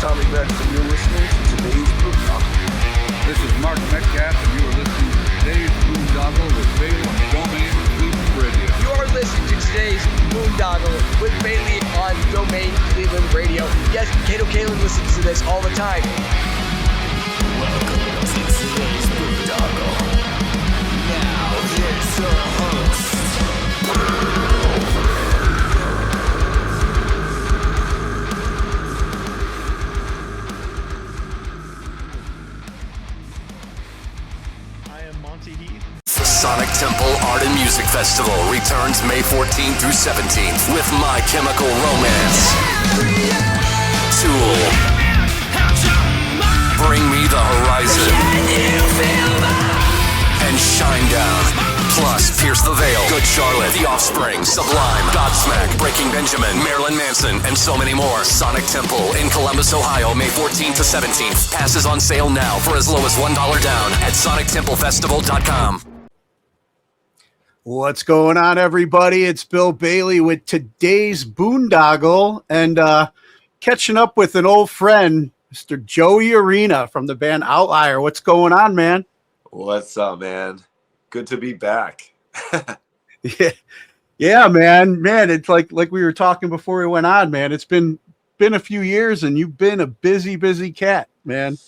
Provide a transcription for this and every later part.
Tommy Rex, and you're listening to today's Boondoggle. This is Mark Metcalf, and you are listening to today's Boondoggle with Bailey on Domain Cleveland Radio. You are listening to today's Boondoggle with Bailey on Domain Cleveland Radio. Yes, Kato Kalin listens to this all the time. Welcome to today's Boondoggle. Now, here's your host. The Sonic Temple Art and Music Festival returns May 14th through 17th with My Chemical Romance, Tool, Bring Me the Horizon, and Shinedown. Plus, Pierce the Veil, Good Charlotte, The Offspring, Sublime, Godsmack, Breaking Benjamin, Marilyn Manson, and so many more. Sonic Temple in Columbus, Ohio, May 14th to 17th. Passes on sale now for as low as $1 down at sonictemplefestival.com. What's going on, everybody? It's Bill Bailey with today's Boondoggle, and catching up with an old friend, Mr. Joey Arena from the band Outlier. What's going on, man? What's up, man? Good to be back. Yeah, man. It's like we were talking before we went on, man. It's been a few years, and you've been a busy cat, man.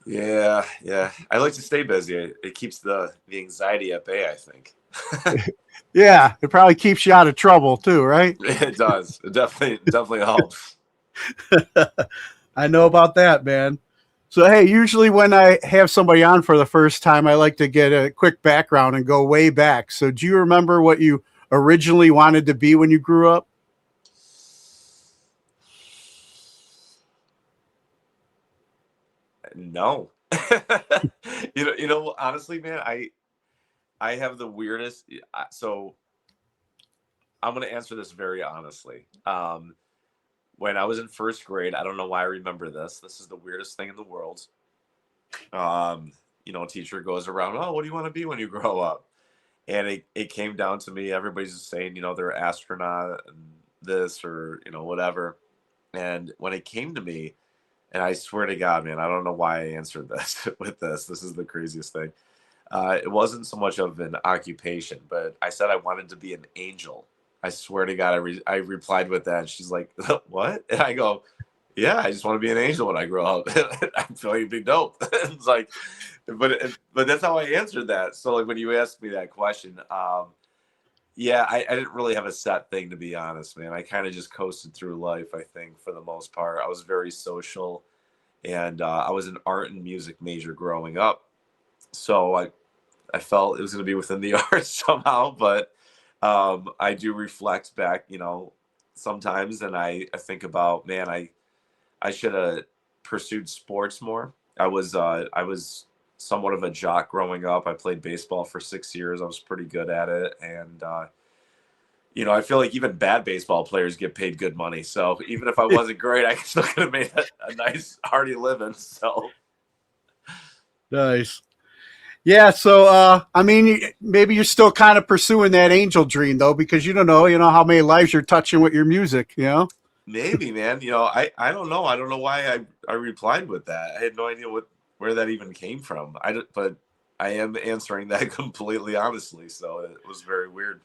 Yeah. I like to stay busy. It keeps the anxiety at bay, I think. Yeah, it probably keeps you out of trouble too, right? It does. It definitely helps. I know about that, man. So, hey, usually when I have somebody on for the first time, I like to get a quick background and go way back. So do you remember what you originally wanted to be when you grew up? No. you know, honestly, man, I have the weirdest. So I'm going to answer this very honestly. When I was in first grade, I don't know why I remember this. This is the weirdest thing in the world. Teacher goes around, oh, what do you want to be when you grow up? And it came down to me. Everybody's just saying, they're an astronaut and this or, whatever. And when it came to me, and I swear to God, man, I don't know why I answered this with this. This is the craziest thing. It wasn't so much of an occupation, but I said I wanted to be an angel. I swear to God, I replied with that. And she's like, what? And I go, yeah, I just want to be an angel when I grow up. I feel like it'd be dope. It's like, but that's how I answered that. So like when you asked me that question, I didn't really have a set thing, to be honest, man. I kind of just coasted through life, I think, for the most part. I was very social, and I was an art and music major growing up. So I felt it was going to be within the arts somehow, but I do reflect back, sometimes, and I think about, man, I should have pursued sports more. I was somewhat of a jock growing up. I played baseball for 6 years. I was pretty good at it, and I feel like even bad baseball players get paid good money. So even if I wasn't great, I still could have made a nice hearty living. So nice. Yeah, so maybe you're still kind of pursuing that angel dream though, because you don't know how many lives you're touching with your music, Maybe, man. I don't know. I don't know why I replied with that. I had no idea where that even came from. But I am answering that completely honestly, so it was very weird.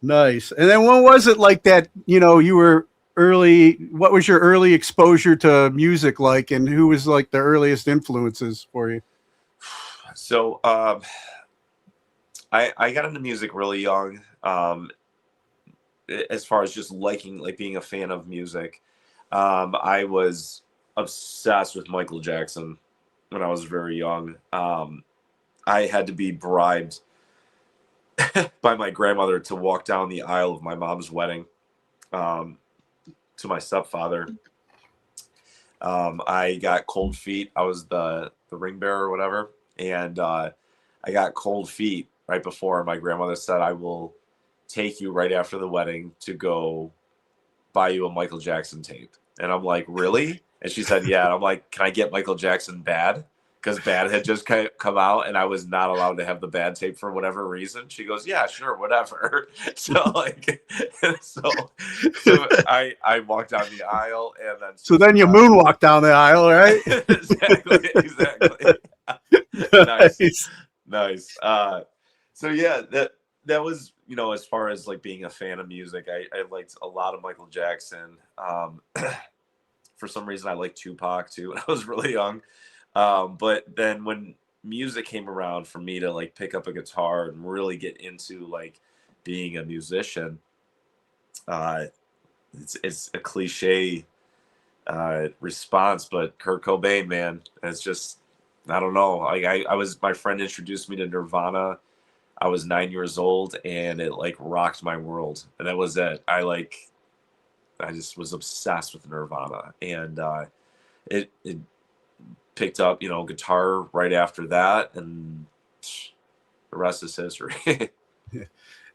Nice. And then when was it like that, you were early, what was your early exposure to music like, and who was like the earliest influences for you? So I got into music really young. As far as just being a fan of music, I was obsessed with Michael Jackson when I was very young. I had to be bribed by my grandmother to walk down the aisle of my mom's wedding to my stepfather. I got cold feet. I was the ring bearer or whatever. And I got cold feet right before my grandmother said, I will take you right after the wedding to go buy you a Michael Jackson tape. And I'm like, really? And she said, yeah. And I'm like, can I get Michael Jackson bad? because Bad had just come out, and I was not allowed to have the Bad tape for whatever reason. She goes, "Yeah, sure, whatever." So like, so I walked down the aisle, and then So then you moonwalk down the aisle, right? exactly. Nice. Nice. So yeah, that was, as far as like being a fan of music, I liked a lot of Michael Jackson. For some reason, I liked Tupac too when I was really young. But then when music came around for me to like pick up a guitar and really get into like being a musician, it's a cliche response, but Kurt Cobain, man, it's just, I don't know. Like my friend introduced me to Nirvana. I was 9 years old, and it like rocked my world, and that was it. I just was obsessed with Nirvana, and it picked up, guitar right after that, and the rest is history.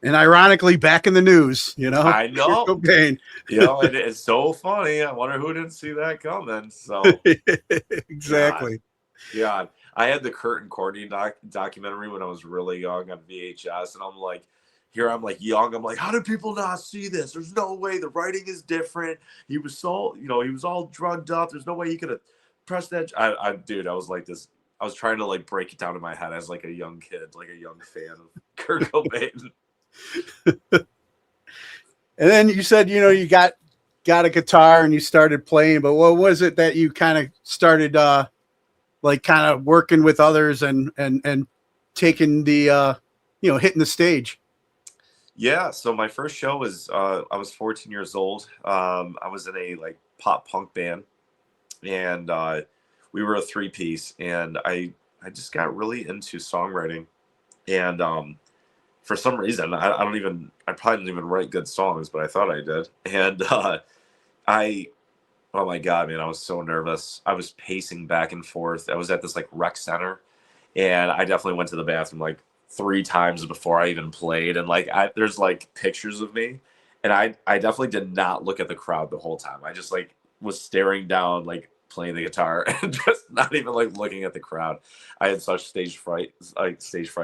And ironically, back in the news, I know. Kurt Cobain. And it's so funny. I wonder who didn't see that coming. So exactly. God. I had the Kurt and Courtney documentary when I was really young on VHS, and I'm like, young. I'm like, how did people not see this? There's no way. The writing is different. He was so, he was all drugged up. There's no way he could have pressed that. Dude, I was like this. I was trying to like break it down in my head as like a young kid, like a young fan of Kurt Cobain. And then you said, you got a guitar and you started playing, but what was it that you kind of started, like kind of working with others and taking the, hitting the stage? Yeah. So my first show was, I was 14 years old. I was in a like pop punk band, and we were a 3-piece, and I just got really into songwriting, and for some reason, I probably didn't even write good songs, but I thought I did. And oh my God, man, I was so nervous. I was pacing back and forth. I was at this like rec center, and I definitely went to the bathroom like 3 times before I even played. And like, there's like pictures of me, and I definitely did not look at the crowd the whole time. I just like was staring down, like playing the guitar, and just not even like looking at the crowd. I had such stage fright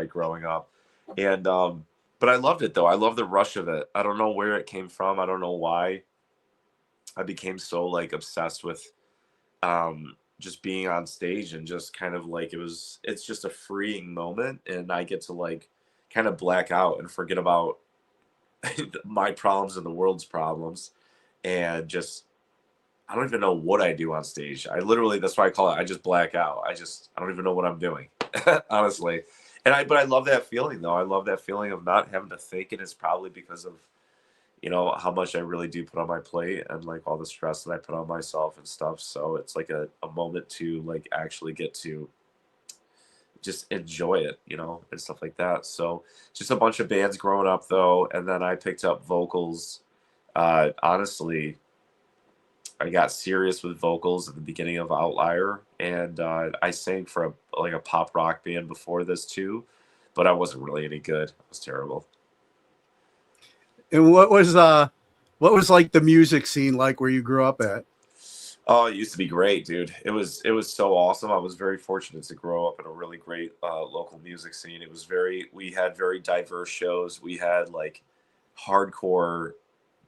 growing up. And but I loved it though. I love the rush of it. I don't know where it came from. I don't know why I became so like obsessed with just being on stage, and just kind of like it's just a freeing moment, and I get to like kind of black out and forget about my problems and the world's problems, and just I don't even know what I do on stage. That's why I call it, I just black out. I don't even know what I'm doing. Honestly. But I love that feeling though. I love that feeling of not having to think, and it's probably because of, how much I really do put on my plate, and like all the stress that I put on myself and stuff. So it's like a moment to like actually get to just enjoy it, and stuff like that. So just a bunch of bands growing up though. And then I picked up vocals. Honestly, I got serious with vocals at the beginning of Outlier, and I sang for a pop rock band before this too, but I wasn't really any good. I was terrible. And what was like the music scene like where you grew up at? Oh, it used to be great, dude. It was so awesome. I was very fortunate to grow up in a really great local music scene. We had very diverse shows. We had like hardcore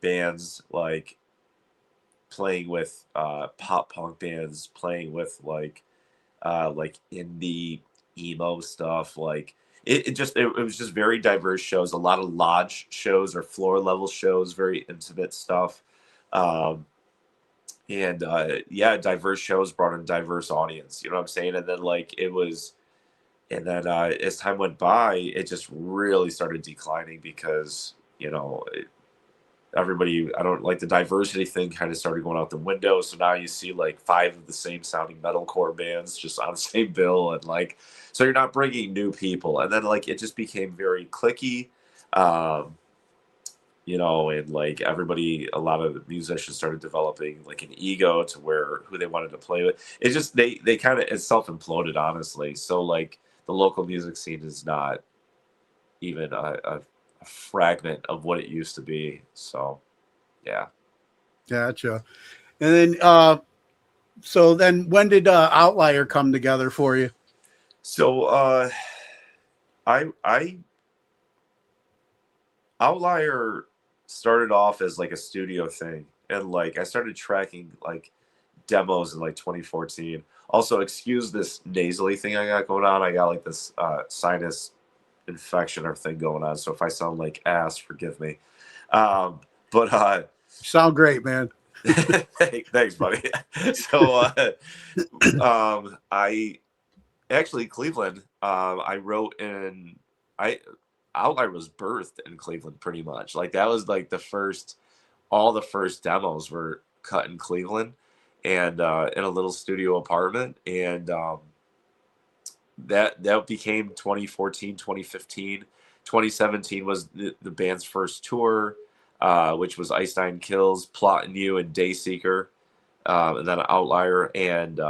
bands like playing with pop punk bands, playing with like indie emo stuff. Like it was just very diverse shows. A lot of lodge shows or floor level shows, very intimate stuff. Diverse shows brought in diverse audience. You know what I'm saying? And then as time went by, it just really started declining because everybody, I don't like the diversity thing kind of started going out the window. So now you see like 5 of the same sounding metalcore bands just on the same bill. And like, so you're not bringing new people. And then like, it just became very cliquey, and like a lot of the musicians started developing like an ego to who they wanted to play with. It's just, they kind of, it's self-imploded, honestly. So like the local music scene is not even a fragment of what it used to be. So yeah. Gotcha. And then so then when did Outlier come together for you? So I Outlier started off as like a studio thing, and like I started tracking like demos in like 2014. Also, excuse this nasally thing I got going on. I got like this sinus infection or thing going on. So if I sound like ass, forgive me. Um, but Sound great, man. thanks, buddy. So I actually Cleveland. I wrote in I Outlier was birthed in Cleveland pretty much. Like that was like the first. All the first demos were cut in Cleveland and in a little studio apartment, and that became 2014, 2015. 2017 was the band's first tour, which was Einstein Kills, Plotting You, and Dayseeker, and then Outlier, and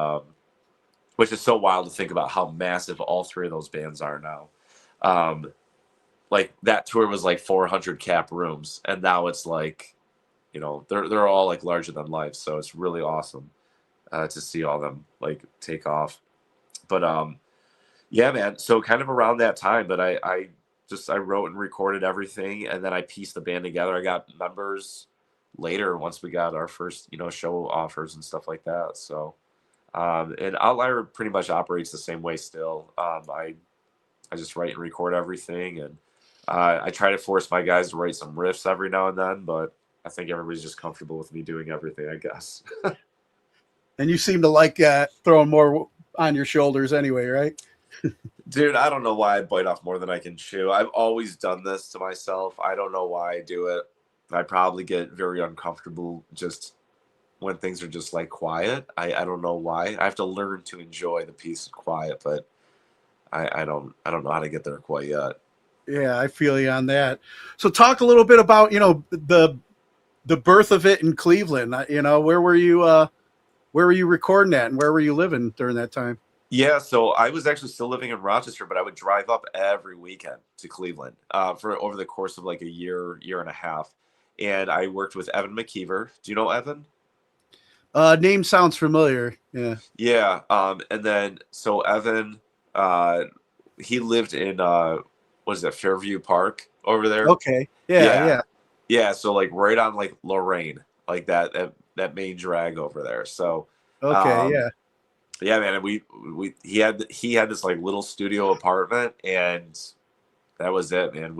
which is so wild to think about how massive all three of those bands are now. Like that tour was like 400 cap rooms, and now it's like, you know, they're all like larger than life. So it's really awesome to see all them like take off. But yeah, man. So kind of around that time, but I wrote and recorded everything, and then I pieced the band together. I got members later once we got our first, you know, show offers and stuff like that. So and Outlier pretty much operates the same way still. I just write and record everything, and I try to force my guys to write some riffs every now and then, but I think everybody's just comfortable with me doing everything, I guess. And you seem to like throwing more on your shoulders anyway, right? Dude, I don't know why I bite off more than I can chew. I've always done this to myself. I don't know why I do it. I probably get very uncomfortable just when things are just like quiet. I don't know why. I have to learn to enjoy the peace and quiet, but I don't know how to get there quite yet. Yeah, I feel you on that. So talk a little bit about, you know, the birth of it in Cleveland. You know, where were you recording at, and where were you living during that time? Yeah, so I was actually still living in Rochester, but I would drive up every weekend to Cleveland for over the course of like a year and a half. And I worked with Evan McKeever. Do you know Evan? Name sounds familiar. Yeah. Yeah. And then so Evan, he lived in what is that, Fairview Park over there? Okay. Yeah. Yeah. So like right on like Lorraine, like that main drag over there. So Okay. yeah, man. And he had this like little studio apartment, and that was it, man.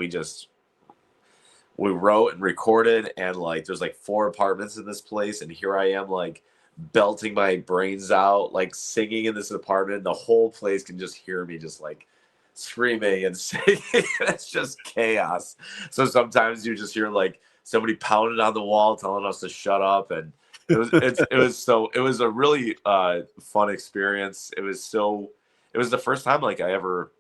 We wrote and recorded, and like there's like 4 apartments in this place, and here I am like belting my brains out, like singing in this apartment. The whole place can just hear me just like screaming and singing. It's just chaos. So sometimes you just hear like somebody pounding on the wall telling us to shut up, and it was a really fun experience. It was the first time like I ever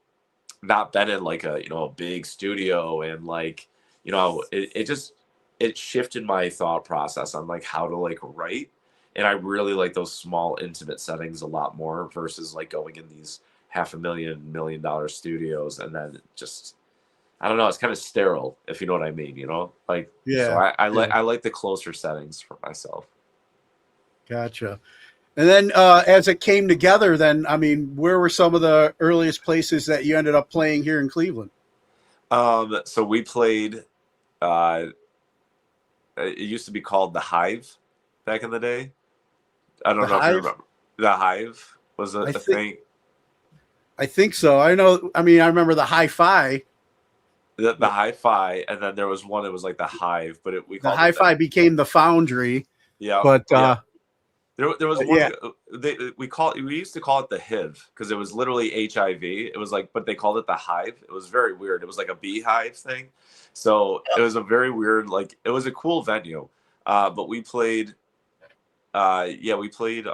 not been in like a, you know, a big studio, and like, you know, it shifted my thought process on like how to like write. And I really like those small intimate settings a lot more versus like going in these $500,000 $1 million studios, and then just, I don't know, it's kind of sterile, if you know what I mean, you know? Like, Yeah. So I like the closer settings for myself. Gotcha. And then as it came together, then, I mean, where were some of the earliest places that you ended up playing here in Cleveland? So we played, it used to be called The Hive back in the day. I don't know if you remember. The Hive was a thing. I think so. I know. I mean, I remember the Hi-Fi. The Hi-Fi, and then there was one that was like the Hive, but The Hi-Fi became the Foundry. Yeah, but there was one. Yeah. We used to call it the HIV because it was literally HIV. It was like, but they called it the Hive. It was very weird. It was like a beehive thing. So it was a very weird, like, it was a cool venue. But we played. We played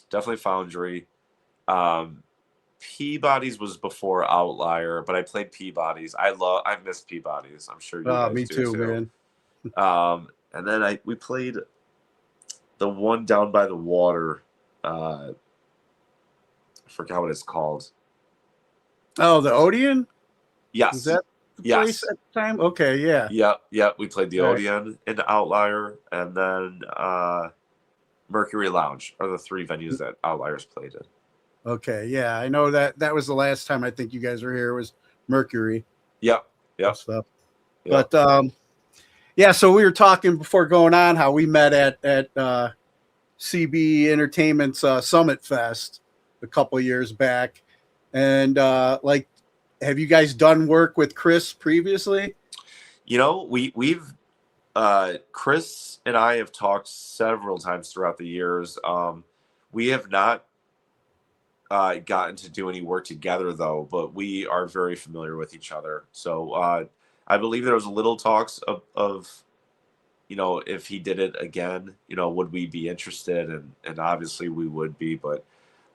definitely Foundry. Peabody's was before Outlier, but I played Peabody's. I miss Peabody's. I'm sure you guys me do too, man. And then we played the one down by the water. I forgot what it's called. Oh, the Odeon? Yes. Was that the place at the time? Okay, yeah. Yeah. We played the Odeon in Outlier, and then Mercury Lounge are the 3 venues that Outliers played in. Okay, yeah, I know that was the last time I think you guys were here was Mercury Yep. and Yep. stuff. Yep. But yeah, so we were talking before going on how we met at CB Entertainment's Summit Fest a couple years back, and like, have you guys done work with Chris previously? We've Chris and I have talked several times throughout the years. We have not gotten to do any work together though, but we are very familiar with each other. So I believe there was a little talks of if he did it again, would we be interested? And obviously we would be, but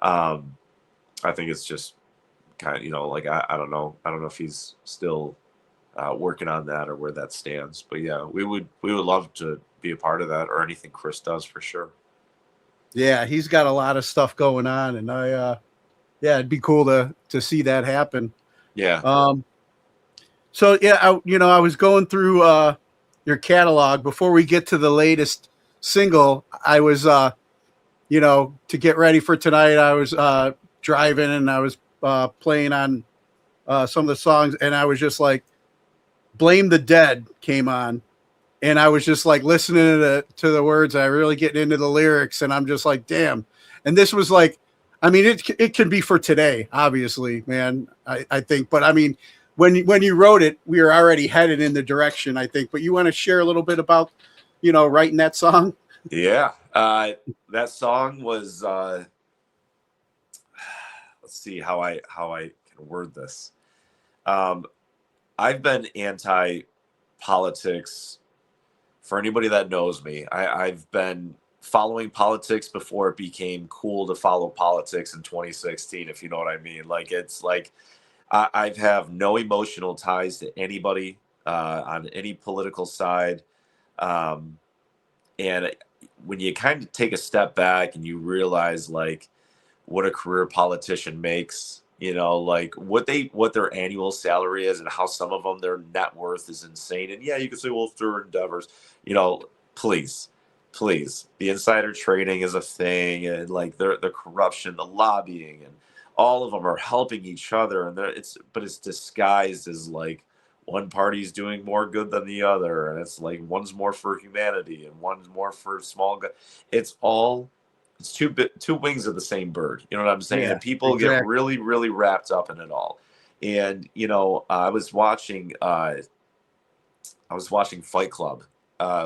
I think it's just kind of, like I don't know. I don't know if he's still working on that or where that stands. But yeah, we would love to be a part of that or anything Chris does for sure. Yeah, he's got a lot of stuff going on, and yeah, it'd be cool to see that happen. Yeah. So yeah, I was going through your catalog before we get to the latest single. I was, to get ready for tonight, I was driving and I was playing on some of the songs, and I was just like, "Blame the Dead" came on. And I was just like listening to the words. I really getting into the lyrics, and I'm just like, damn. And this was like, I mean, it can be for today, obviously, man. I think, but I mean, when you wrote it, we were already headed in the direction, I think. But you want to share a little bit about, writing that song? Yeah, that song was. Let's see how I can word this. I've been anti-politics. For anybody that knows me, I've been following politics before it became cool to follow politics in 2016, if you know what I mean. Like, it's like I have no emotional ties to anybody on any political side. And when you kind of take a step back and you realize, like, what a career politician makes, like what their annual salary is and how some of them, their net worth is insane. And yeah, you can say, well, through endeavors, please, the insider trading is a thing, and like the corruption, the lobbying, and all of them are helping each other. And it's disguised as like one party's doing more good than the other. And it's like one's more for humanity and one's more for small good. It's two wings of the same bird. You know what I'm saying? Yeah, and people exactly. get really, really wrapped up in it all. And I was watching Fight Club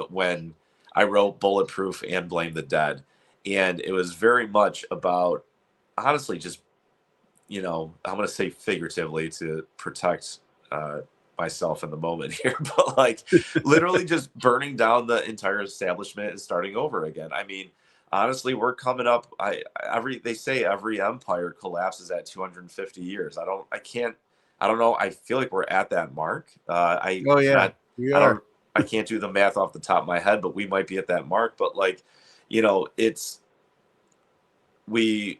when I wrote Bulletproof and Blame the Dead, and it was very much about, honestly, just I'm going to say figuratively to protect myself in the moment here, but like literally just burning down the entire establishment and starting over again. I mean, honestly, we're coming up. They say every empire collapses at 250 years. I don't know. I feel like we're at that mark. Oh yeah, we are. I can't do the math off the top of my head, but we might be at that mark. But like, we're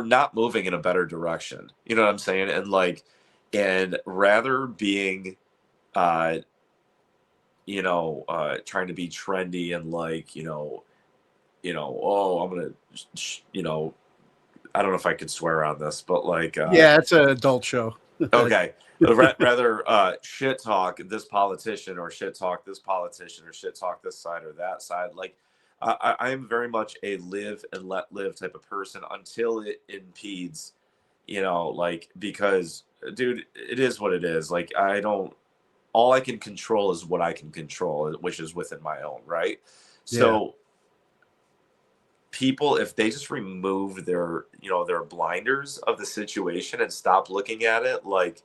not moving in a better direction. You know what I'm saying? And like, and rather being, trying to be trendy and like, oh, I'm going to, I don't know if I could swear on this, but like, yeah, it's an adult show. Okay. Rather shit talk this politician or shit talk this politician or shit talk this side or that side. Like, I am very much a live and let live type of person until it impedes, like, because, dude, it is what it is. Like, all I can control is what I can control, which is within my own, right? Yeah. So people, if they just remove their blinders of the situation and stop looking at it like,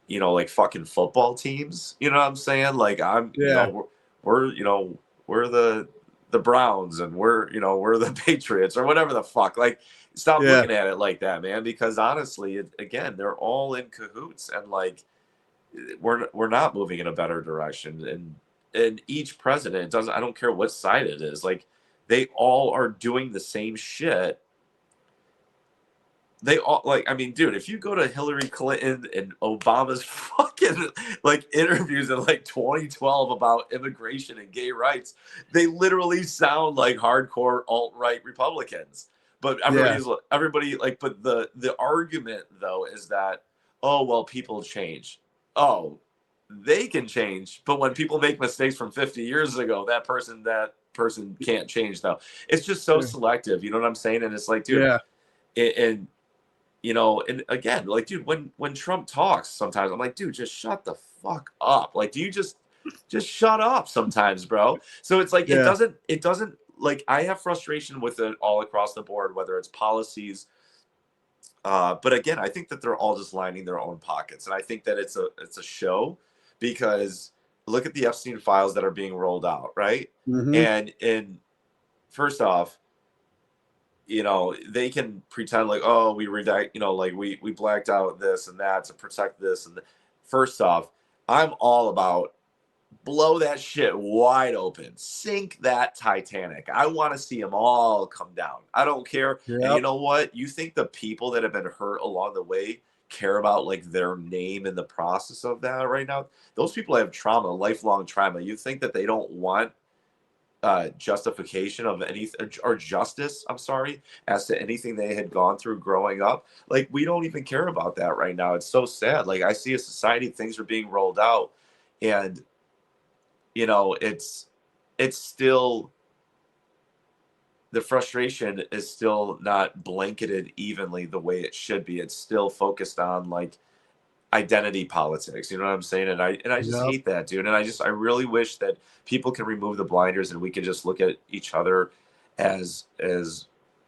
like fucking football teams, you know what I'm saying? Like, we're the Browns and we're the Patriots or whatever the fuck. Like, stop looking at it like that, man, because honestly, again, they're all in cahoots, and like we're not moving in a better direction. And each president I don't care what side it is, like, they all are doing the same shit. They all, like, I mean, dude, if you go to Hillary Clinton and Obama's fucking like interviews in like 2012 about immigration and gay rights, they literally sound like hardcore alt-right Republicans. But everybody like, but the argument though is that, oh, well, people change. Oh, they can change. But when people make mistakes from 50 years ago, that person can't change though. It's just so selective. You know what I'm saying? And it's like, dude, and you know, and again, like, dude, when Trump talks, sometimes I'm like, dude, just shut the fuck up. Like, do you just shut up sometimes, bro? So it's like, it doesn't like, I have frustration with it all across the board, whether it's policies. But again, I think that they're all just lining their own pockets. And I think that it's a show, because look at the Epstein files that are being rolled out. Right. And first off, you know, they can pretend like, oh, we redact, you know, like we blacked out this and that to protect this. And first off, I'm all about blow that shit wide open, sink that Titanic. I want to see them all come down. I don't care. And you know what? You think the people that have been hurt along the way care about like their name in the process of that right now? Those people have trauma, lifelong trauma. You think that they don't want justification of anything, or justice, I'm sorry, as to anything they had gone through growing up? Like, we don't even care about that right now. It's so sad. Like, I see a society, things are being rolled out, and you know, it's still, the frustration is still not blanketed evenly the way it should be. It's still focused on like identity politics. You know what I'm saying? And I just hate that, dude. And I really wish that people can remove the blinders and we can just look at each other as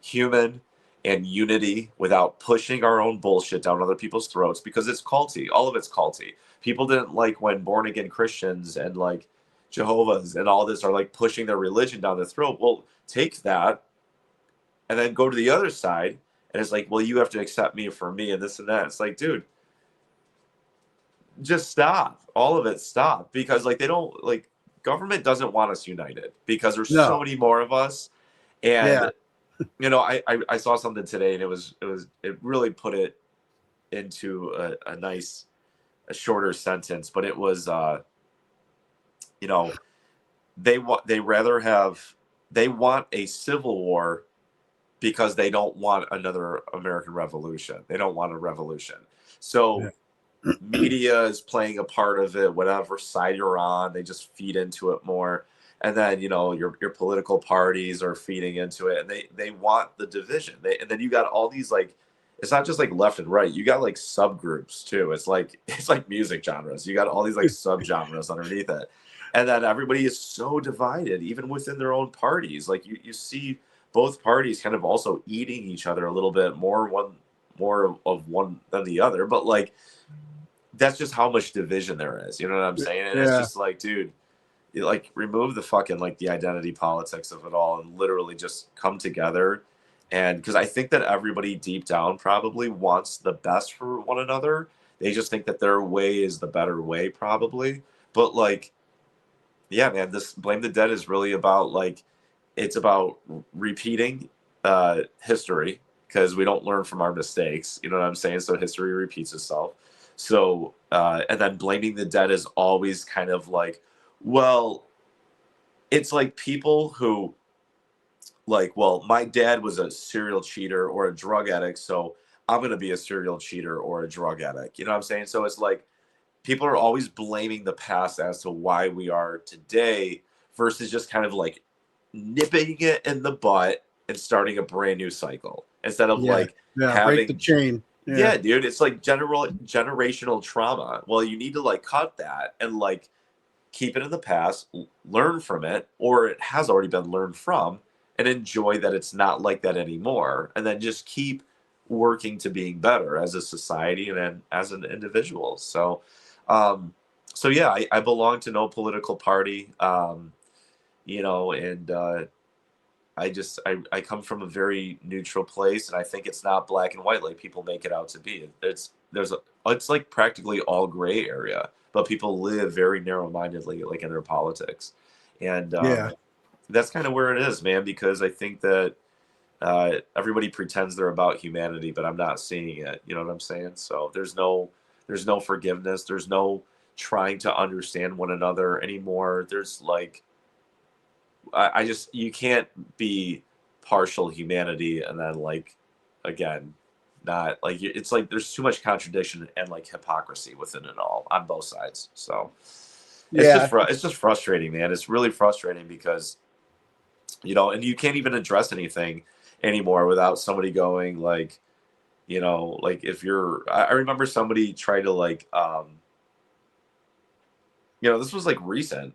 human and unity without pushing our own bullshit down other people's throats, because it's culty. All of it's culty. People didn't like when born again Christians and like Jehovah's and all this are like pushing their religion down their throat. Well, take that and then go to the other side and it's like, well, you have to accept me for me and this and that. It's like, dude, just stop. All of it, stop. Because like, they don't, like, government doesn't want us united, because there's so many more of us. And you know, I saw something today, and it really put it into a shorter sentence, but it was you know, they want a civil war because they don't want another American Revolution. They don't want a revolution. So media is playing a part of it, whatever side you're on, they just feed into it more. And then, you know, your political parties are feeding into it, and they want the division. And then you got all these, like, it's not just like left and right. You got like subgroups too. It's like music genres. You got all these like subgenres underneath it. And then everybody is so divided, even within their own parties. Like you see both parties kind of also eating each other a little bit more of one than the other. But like, that's just how much division there is. You know what I'm saying? And it's just like, dude, you like remove the fucking like the identity politics of it all and literally just come together. And because I think that everybody deep down probably wants the best for one another. They just think that their way is the better way, probably. But like, yeah, man, this Blame the Dead is really about like, it's about repeating history, because we don't learn from our mistakes. You know what I'm saying? So history repeats itself. So, and then blaming the dead is always kind of like, well, it's like people who like, well, my dad was a serial cheater or a drug addict, so I'm going to be a serial cheater or a drug addict. You know what I'm saying? So it's like, people are always blaming the past as to why we are today, versus just kind of like nipping it in the butt and starting a brand new cycle instead of like having break the chain. Yeah, dude, it's like generational trauma. Well, you need to like cut that and like keep it in the past, learn from it, or it has already been learned from, and enjoy that it's not like that anymore. And then just keep working to being better as a society and then as an individual. So, yeah, I belong to no political party, you know, and I come from a very neutral place, and I think it's not black and white like people make it out to be. It's like practically all gray area, but people live very narrow-mindedly, like in their politics, and that's kind of where it is, man. Because I think that everybody pretends they're about humanity, but I'm not seeing it. You know what I'm saying? So there's no forgiveness. There's no trying to understand one another anymore. There's like, you can't be partial humanity, and then like again, not like it's like there's too much contradiction and like hypocrisy within it all on both sides. So Yeah. it's just frustrating, man. It's really frustrating because and you can't even address anything anymore without somebody going like, like if you're, I remember somebody tried to like, this was like recent.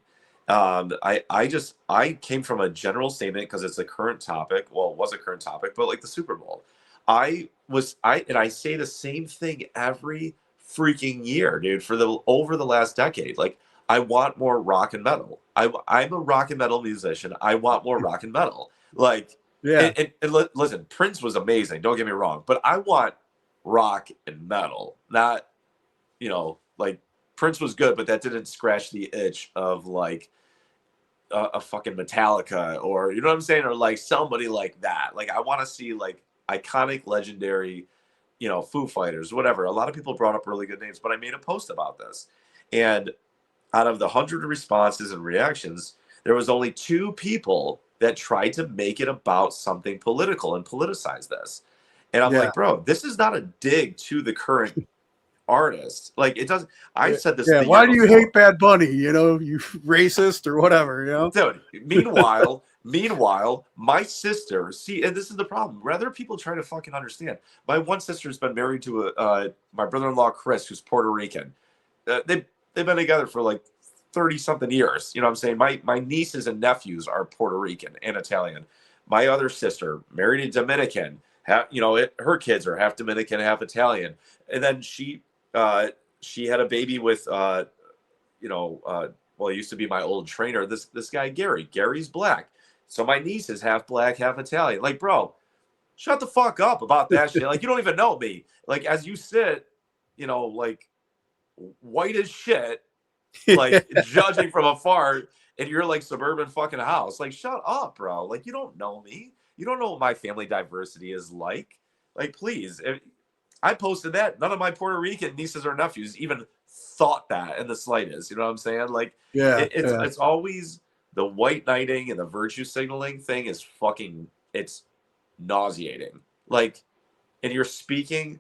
I came from a general statement because it's a current topic. Well, it was a current topic, but like the Super Bowl, I say the same thing every freaking year, dude, over the last decade. Like, I want more rock and metal. I'm a rock and metal musician. I want more rock and metal. Like, Yeah. listen, Prince was amazing. Don't get me wrong, but I want rock and metal, not, like Prince was good, but that didn't scratch the itch of like a fucking Metallica or, you know what I'm saying? Or like somebody like that. Like, I want to see like iconic, legendary, Foo Fighters, whatever. A lot of people brought up really good names, but I made a post about this. And out of the 100 responses and reactions, there was only 2 people that tried to make it about something political and politicize this. And I'm like, bro, this is not a dig to the current artist. Like, it doesn't. I said this. Yeah. The Why year do you before. hate Bad Bunny? You racist or whatever. Dude, meanwhile, my sister, see, and this is the problem. Rather people try to fucking understand. My one sister's been married to my brother-in-law, Chris, who's Puerto Rican. They've been together for like 30 something years. You know what I'm saying? My nieces and nephews are Puerto Rican and Italian. My other sister married a Dominican. Her kids are half Dominican, half Italian. And then she had a baby with, well, it used to be my old trainer, this guy, Gary. Gary's black. So my niece is half black, half Italian. Like, bro, shut the fuck up about that shit. Like, you don't even know me. Like, as you sit, like, white as shit, like, judging from afar, and you're like suburban fucking house. Like, shut up, bro. Like, you don't know me. You don't know what my family diversity is like. Like, please. I posted that. None of my Puerto Rican nieces or nephews even thought that in the slightest. You know what I'm saying? Like, it's always the white knighting and the virtue signaling thing is fucking, it's nauseating. Like, and you're speaking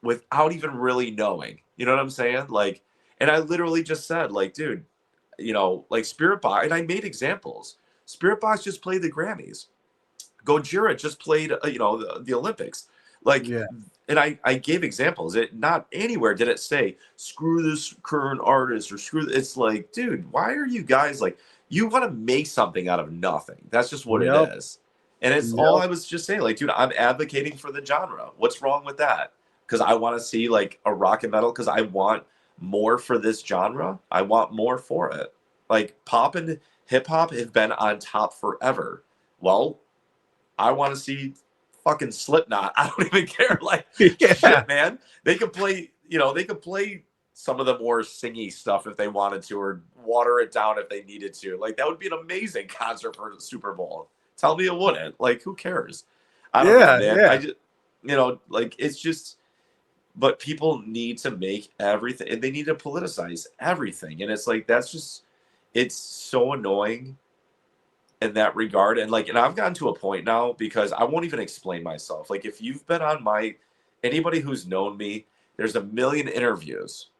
without even really knowing. You know what I'm saying? Like, and I literally just said, like, dude, like Spirit Box, and I made examples. Spirit Box just played the Grammys. Gojira just played, the Olympics. Like, and I gave examples. It not anywhere did it say screw this current artist or screw. It's like, dude, why are you guys like, you want to make something out of nothing? That's just what it is. And it's all I was just saying. Like, dude, I'm advocating for the genre. What's wrong with that? Because I want to see like a rock and metal. Because I want more for this genre. I want more for it. Like, pop and hip hop have been on top forever. Well, I want to see fucking Slipknot. I don't even care. Like, shit, man. They could play, they could play some of the more singy stuff if they wanted to, or water it down if they needed to. Like, that would be an amazing concert for the Super Bowl. Tell me it wouldn't. Like, who cares? I don't know, man. I just, like, it's just, but people need to make everything, and they need to politicize everything. And it's like, that's just, it's so annoying in that regard. And like, and I've gotten to a point now because I won't even explain myself. Like, if you've been on anybody who's known me, there's a million interviews.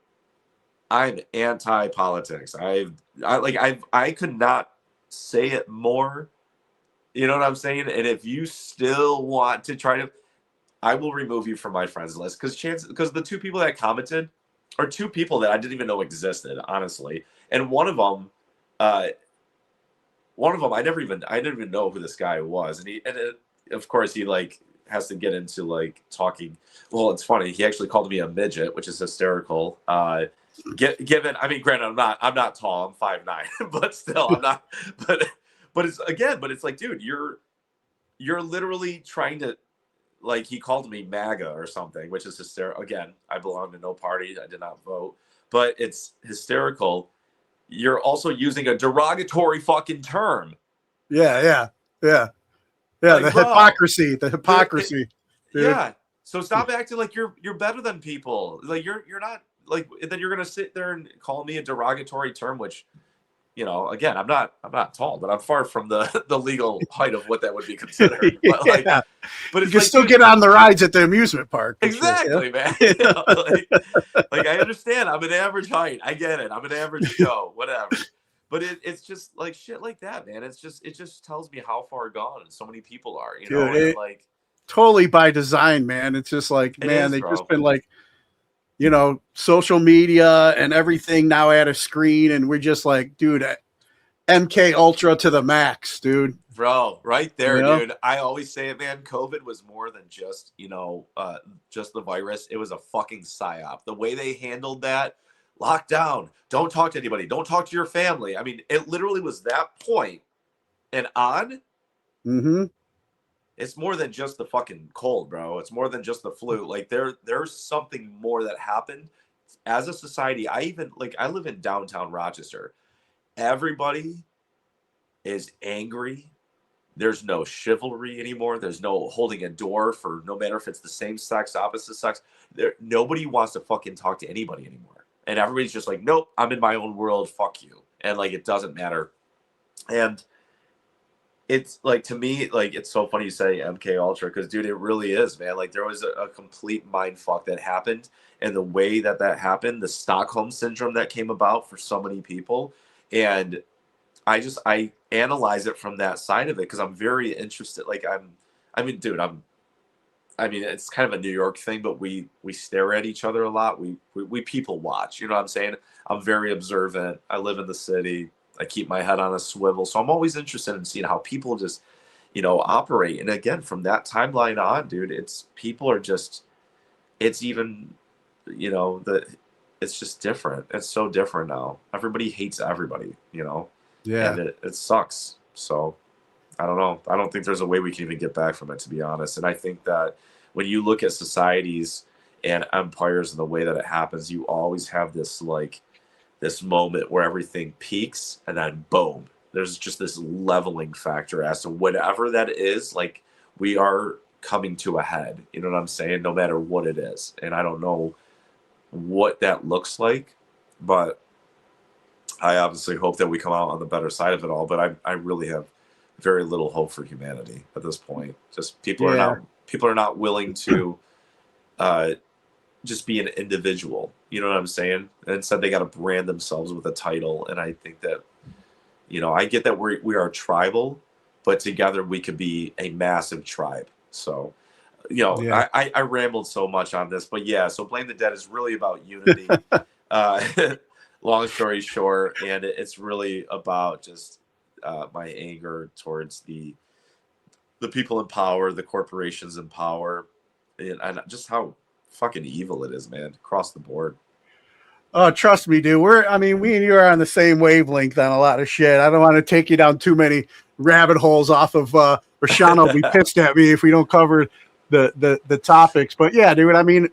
I'm anti-politics. I could not say it more. You know what I'm saying? And if you still want to try to, I will remove you from my friends list because the 2 people that commented are 2 people that I didn't even know existed, honestly. And one of them, I didn't even know who this guy was. Of course he like has to get into like talking. Well, it's funny. He actually called me a midget, which is hysterical. Given, I mean, granted, I'm not tall. I'm 5'9", but still, I'm not. But it's like, dude, you're literally trying to, like, he called me MAGA or something, which is hysterical. Again, I belong to no party. I did not vote, but it's hysterical. You're also using a derogatory fucking term. Yeah. Like, The hypocrisy. Yeah. So stop acting like you're better than people. Like, you're not, like, then you're gonna sit there and call me a derogatory term, which you know, again, I'm not tall, but I'm far from the legal height of what that would be considered. But like, Yeah. but You it's can like, still dude, get on the rides at the amusement park. and shit, yeah. exactly, man. You know, like I understand I'm an average height. I get it. I'm an average Joe, whatever. But it's just like shit like that, man. It just tells me how far gone so many people are, you know, Dude, and like totally by design, man. It's just like, it man, is, they've bro. just been like, you know, social media and everything now at a screen, and we're just like, dude, MKUltra to the max, dude. Bro, right there, You know? dude. I always say it, man. COVID was more than just, you know, just the virus. It was a fucking psyop. The way they handled that, lockdown, don't talk to anybody, don't talk to your family. I mean, it literally was that point and on. Mm-hmm. It's more than just the fucking cold, bro. It's more than just the flu. Like there's something more that happened as a society. I live in downtown Rochester. Everybody is angry. There's no chivalry anymore. There's no holding a door for no matter if it's the same sex, opposite sex. Nobody wants to fucking talk to anybody anymore. And everybody's just like, nope, I'm in my own world. Fuck you. And like, it doesn't matter. And it's like, to me, like, it's so funny you say MKUltra because, dude, it really is, man. Like, there was a complete mind fuck that happened. And the way that happened, the Stockholm syndrome that came about for so many people. And I analyze it from that side of it because I'm very interested. Like I mean, it's kind of a New York thing, but we stare at each other a lot. We people watch, you know what I'm saying? I'm very observant. I live in the city. I keep my head on a swivel. So I'm always interested in seeing how people just, you know, operate. And again, from that timeline on, dude, it's even, you know, it's just different. It's so different now. Everybody hates everybody, you know? Yeah. And it sucks. So I don't know. I don't think there's a way we can even get back from it, to be honest. And I think that when you look at societies and empires and the way that it happens, you always have this moment where everything peaks and then boom, there's just this leveling factor as to whatever that is. Like, we are coming to a head, you know what I'm saying? No matter what it is. And I don't know what that looks like, but I obviously hope that we come out on the better side of it all, but I really have very little hope for humanity at this point. Just people are not willing to just be an individual. You know what I'm saying? And instead they got to brand themselves with a title. And I think that, you know, I get that we are tribal, but together we could be a massive tribe. So, you know, Yeah. I rambled so much on this, but yeah, so Blame the Dead is really about unity. Long story short, and it's really about just my anger towards the people in power, the corporations in power, and just how fucking evil it is, man, across the board. Oh, trust me, dude. Me and you are on the same wavelength on a lot of shit. I don't want to take you down too many rabbit holes off of Rashawn will be pissed at me if we don't cover the topics. But yeah, dude, I mean,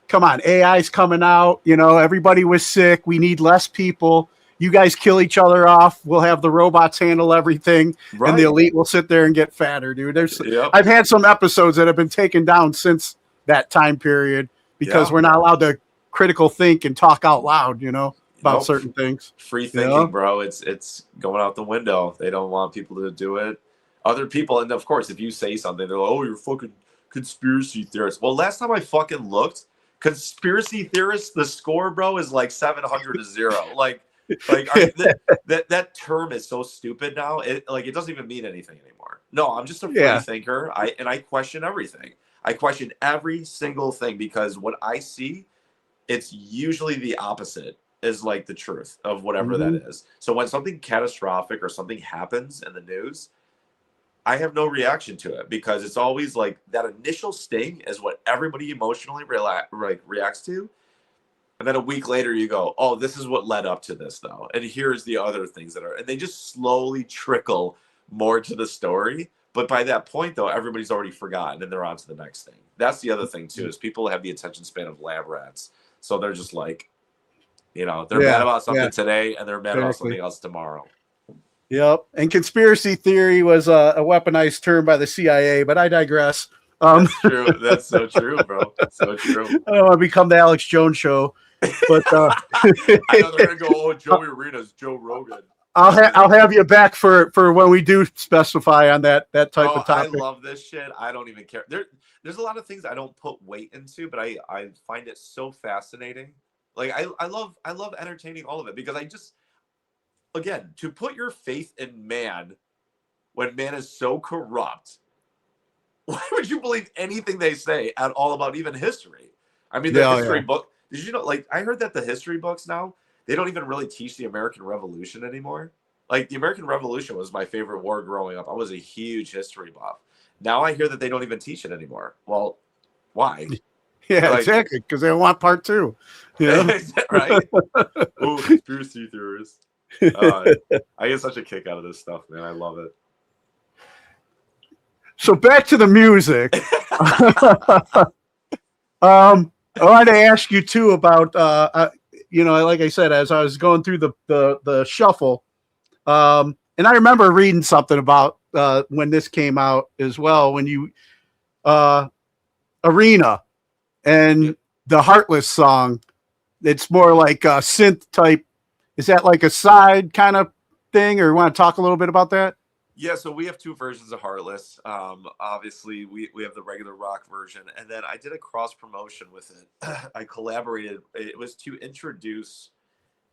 come on, AI's coming out, you know, everybody was sick. We need less people. You guys kill each other off. We'll have the robots handle everything, Right. and the elite will sit there and get fatter, dude. Yep. I've had some episodes that have been taken down since that time period because we're not allowed to critical think and talk out loud, you know, about certain things. Free thinking, bro. It's going out the window. They don't want people to do it. Other people, and of course, if you say something, they're like, "Oh, you're fucking conspiracy theorist." Well, last time I fucking looked, conspiracy theorists, the score, bro, is like 700 to 0. Like that term is so stupid now. It doesn't even mean anything anymore. No, I'm just a free thinker. I question everything. I question every single thing because what I see, it's usually the opposite is like the truth of whatever that is. So when something catastrophic or something happens in the news, I have no reaction to it because it's always like that initial sting is what everybody emotionally reacts to. And then a week later you go, oh, this is what led up to this though. And here's the other things that are, and they just slowly trickle more to the story. But by that point though, everybody's already forgotten and they're on to the next thing. That's the other thing too, is people have the attention span of lab rats. So they're just like, you know, they're mad about something today and they're mad about something else tomorrow. Yep. And conspiracy theory was a weaponized term by the CIA, but I digress. That's true. That's so true, bro. So true. I don't want to become the Alex Jones show, but I know they're gonna go, oh, Joey Arena's Joe Rogan. I'll have you back for when we do specify on that type of I topic. love this shit. I don't even care. There's a lot of things I don't put weight into, but I find it so fascinating. Like I love entertaining all of it because I just, again, to put your faith in man when man is so corrupt, why would you believe anything they say at all about even history? I mean, the Yeah, history yeah. book. Did you know? Like, I heard that the history books now they don't even really teach the American Revolution anymore. Like, the American Revolution was my favorite war growing up. I was a huge history buff. Now I hear that they don't even teach it anymore. Well, why? Yeah, Like, exactly, because they want part two. You know? right? Oh, conspiracy theorists. I get such a kick out of this stuff, man. I love it. So back to the music. I wanted to ask you too about like I said, as I was going through the shuffle, and I remember reading something about when this came out as well, when you Arena and the Heartless song. It's more like a synth type. Is that like a side kind of thing, or you want to talk a little bit about that? Yeah, so we have two versions of Heartless. Obviously, we have the regular rock version, and then I did a cross promotion with it. I collaborated. It was to introduce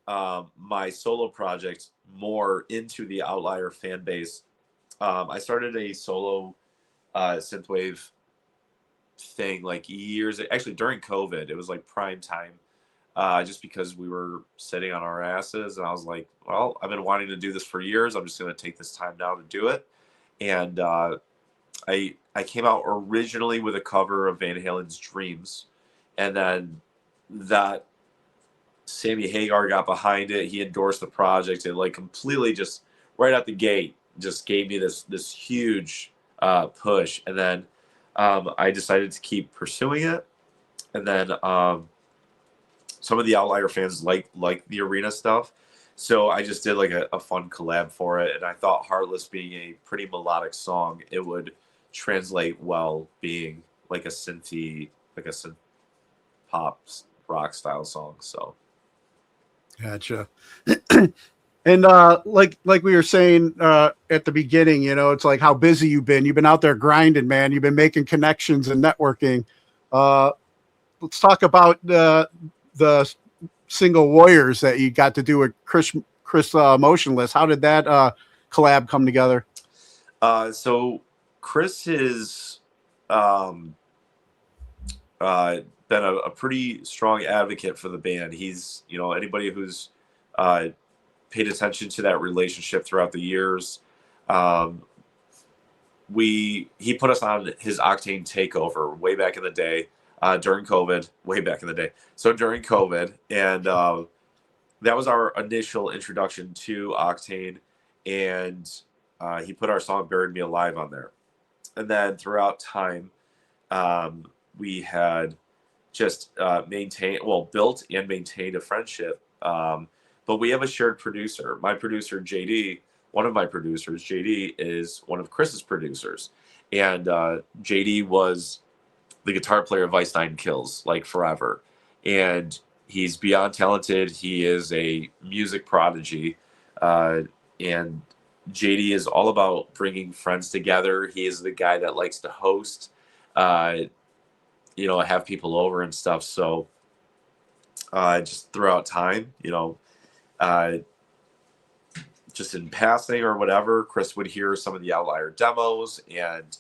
my solo project more into the Outlier fan base. I started a solo synthwave thing like actually during COVID. It was like prime time. Just because we were sitting on our asses, and I was like, well, I've been wanting to do this for years. I'm just going to take this time now to do it. And I came out originally with a cover of Van Halen's Dreams, and then that Sammy Hagar got behind it. He endorsed the project, and like completely just right out the gate just gave me this huge push. And then I decided to keep pursuing it, and then some of the Outlier fans like the Arena stuff. So I just did like a fun collab for it. And I thought Heartless being a pretty melodic song, it would translate well being like a synth pop rock style song. So Gotcha. And like we were saying at the beginning, it's like how busy you've been. You've been out there grinding, man. You've been making connections and networking. Let's talk about the single Warriors that you got to do with Chris Motionless. How did that collab come together? So Chris has been a pretty strong advocate for the band. He's, anybody who's paid attention to that relationship throughout the years. He put us on his Octane Takeover way back in the day. During COVID, way back in the day. So during COVID, and that was our initial introduction to Octane, and he put our song "Buried Me Alive" on there. And then throughout time, we had just built and maintained a friendship. But we have a shared producer. My producer, JD, one of my producers, JD, is one of Chris's producers, and JD was the guitar player of Vice 9 Kills, like forever. And he's beyond talented. He is a music prodigy. And JD is all about bringing friends together. He is the guy that likes to host, have people over and stuff. So just throughout time, just in passing or whatever, Chris would hear some of the Outlier demos, and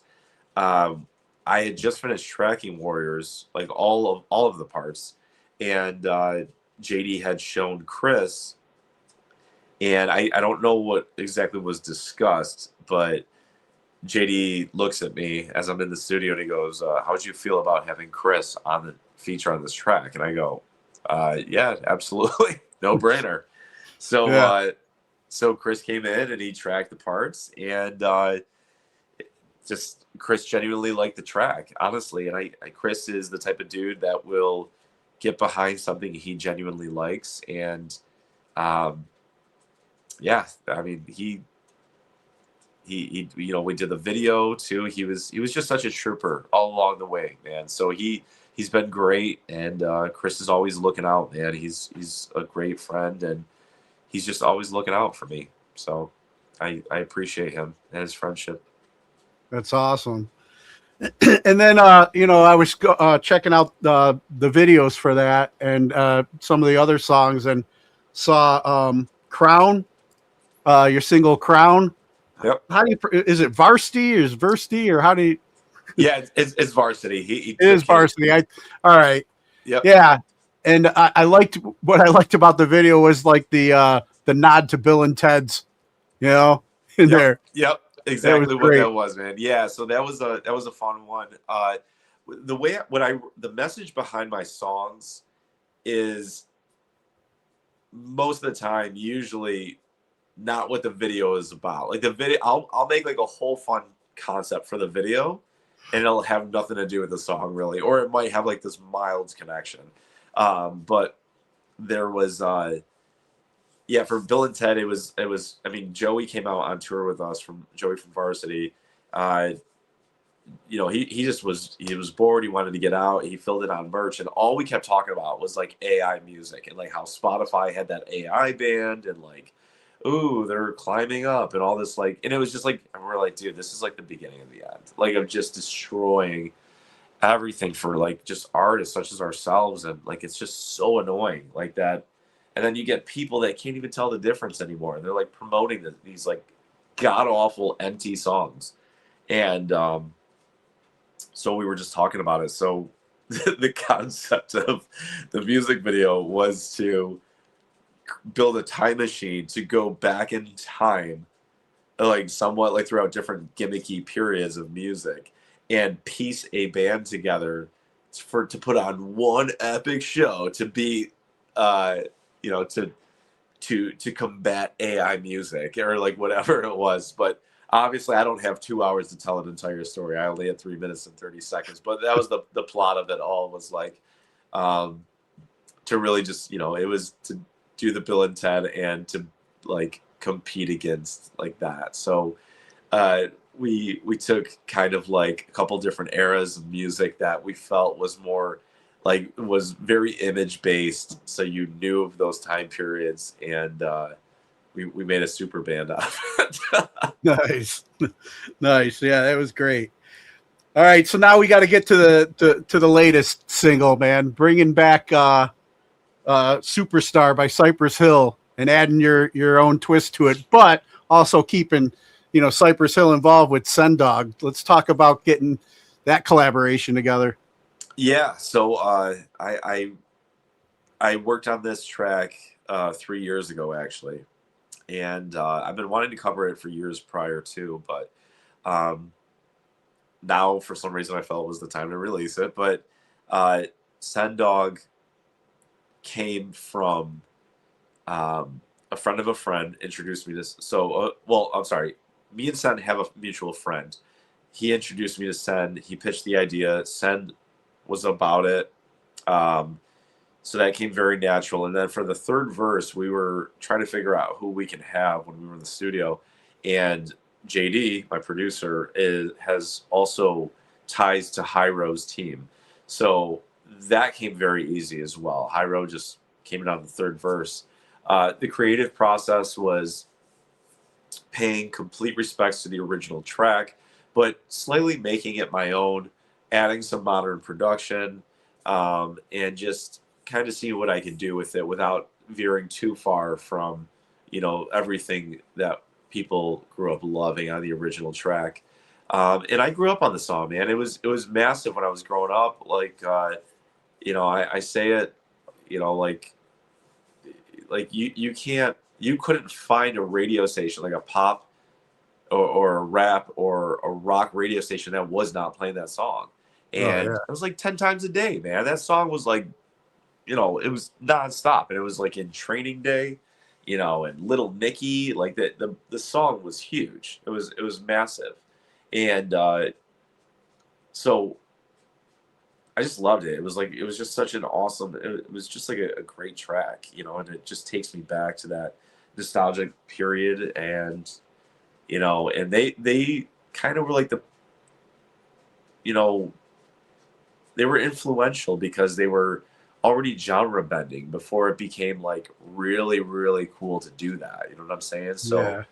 I had just finished tracking Warriors, like all of the parts, and JD had shown Chris, and I don't know what exactly was discussed, but JD looks at me as I'm in the studio and he goes, "How would you feel about having Chris on the feature on this track?" And I go, "Yeah, absolutely, no brainer." So Yeah. So Chris came in and he tracked the parts, and just Chris genuinely liked the track, honestly. And I Chris is the type of dude that will get behind something he genuinely likes. And yeah, I mean, he we did the video too. He was just such a trooper all along the way, man. So he's been great, and Chris is always looking out, man. He's a great friend, and he's just always looking out for me. So I appreciate him and his friendship. That's awesome. And then, I was checking out the videos for that and some of the other songs, and saw Crown, your single Crown. Yep. How do you, is it Varsity? Is Varsity, or how do you? Yeah, it's Varsity. He It is Varsity. All right. Yep. Yeah. And I liked, what I liked about the video was like the nod to Bill and Ted's, in there. Yep. Exactly what great. that was, man. Yeah. So that was a fun one. The message behind my songs is most of the time usually not what the video is about. Like the video, I'll make like a whole fun concept for the video, and it'll have nothing to do with the song really, or it might have like this mild connection. But there was for Bill and Ted, it was I mean, Joey came out on tour with us, Joey from Varsity. He was bored, he wanted to get out, he filled it on merch, and all we kept talking about was like AI music and like how Spotify had that AI band, and like, ooh, they're climbing up and all this, like, and it was just like, and we're like, dude, this is like the beginning of the end, like, of just destroying everything for like just artists such as ourselves, and like it's just so annoying like that. And then you get people that can't even tell the difference anymore, and they're like promoting these like god awful empty songs. And so we were just talking about it. So the concept of the music video was to build a time machine to go back in time, like somewhat like throughout different gimmicky periods of music, and piece a band together to put on one epic show to be to combat AI music or like whatever it was. But obviously I don't have 2 hours to tell an entire story. I only had 3 minutes and 30 seconds, but that was the plot of it all, was like to really just, it was to do the Bill and Ted and to like compete against like that. So we took kind of like a couple different eras of music that we felt was more like, was very image based, so you knew of those time periods, and we made a super band out of it. Nice. Yeah, that was great. All right, so now we got to get to the latest single, man. Bringing back Superstar by Cypress Hill and adding your own twist to it, but also keeping Cypress Hill involved with Sen Dog. Let's talk about getting that collaboration together. Yeah, so I worked on this track 3 years ago, actually, and I've been wanting to cover it for years prior too, but now for some reason I felt it was the time to release it. But Sen Dog came from a friend of a friend introduced me to. So, I'm sorry. Me and Sen have a mutual friend. He introduced me to Sen. He pitched the idea. Sen was about it. So that came very natural. And then for the third verse, we were trying to figure out who we can have when we were in the studio. And JD, my producer, has also ties to Hyro's team. So that came very easy as well. Hyro just came in on the third verse. The creative process was paying complete respects to the original track, but slightly making it my own, adding some modern production, and just kind of see what I could do with it without veering too far from, everything that people grew up loving on the original track. And I grew up on the song, man. It was massive when I was growing up. Like, I say it, like you couldn't find a radio station, like a pop or a rap or a rock radio station, that was not playing that song. And it was like 10 times a day, man. That song was like, it was nonstop. And it was like in Training Day, and Little Nicky, like the song was huge. It was massive. And so I just loved it. It was just such an awesome, it was just like a great track, and it just takes me back to that nostalgic period. And, and they kind of were like they were influential because they were already genre bending before it became like really, really cool to do that. You know what I'm saying? So Yeah.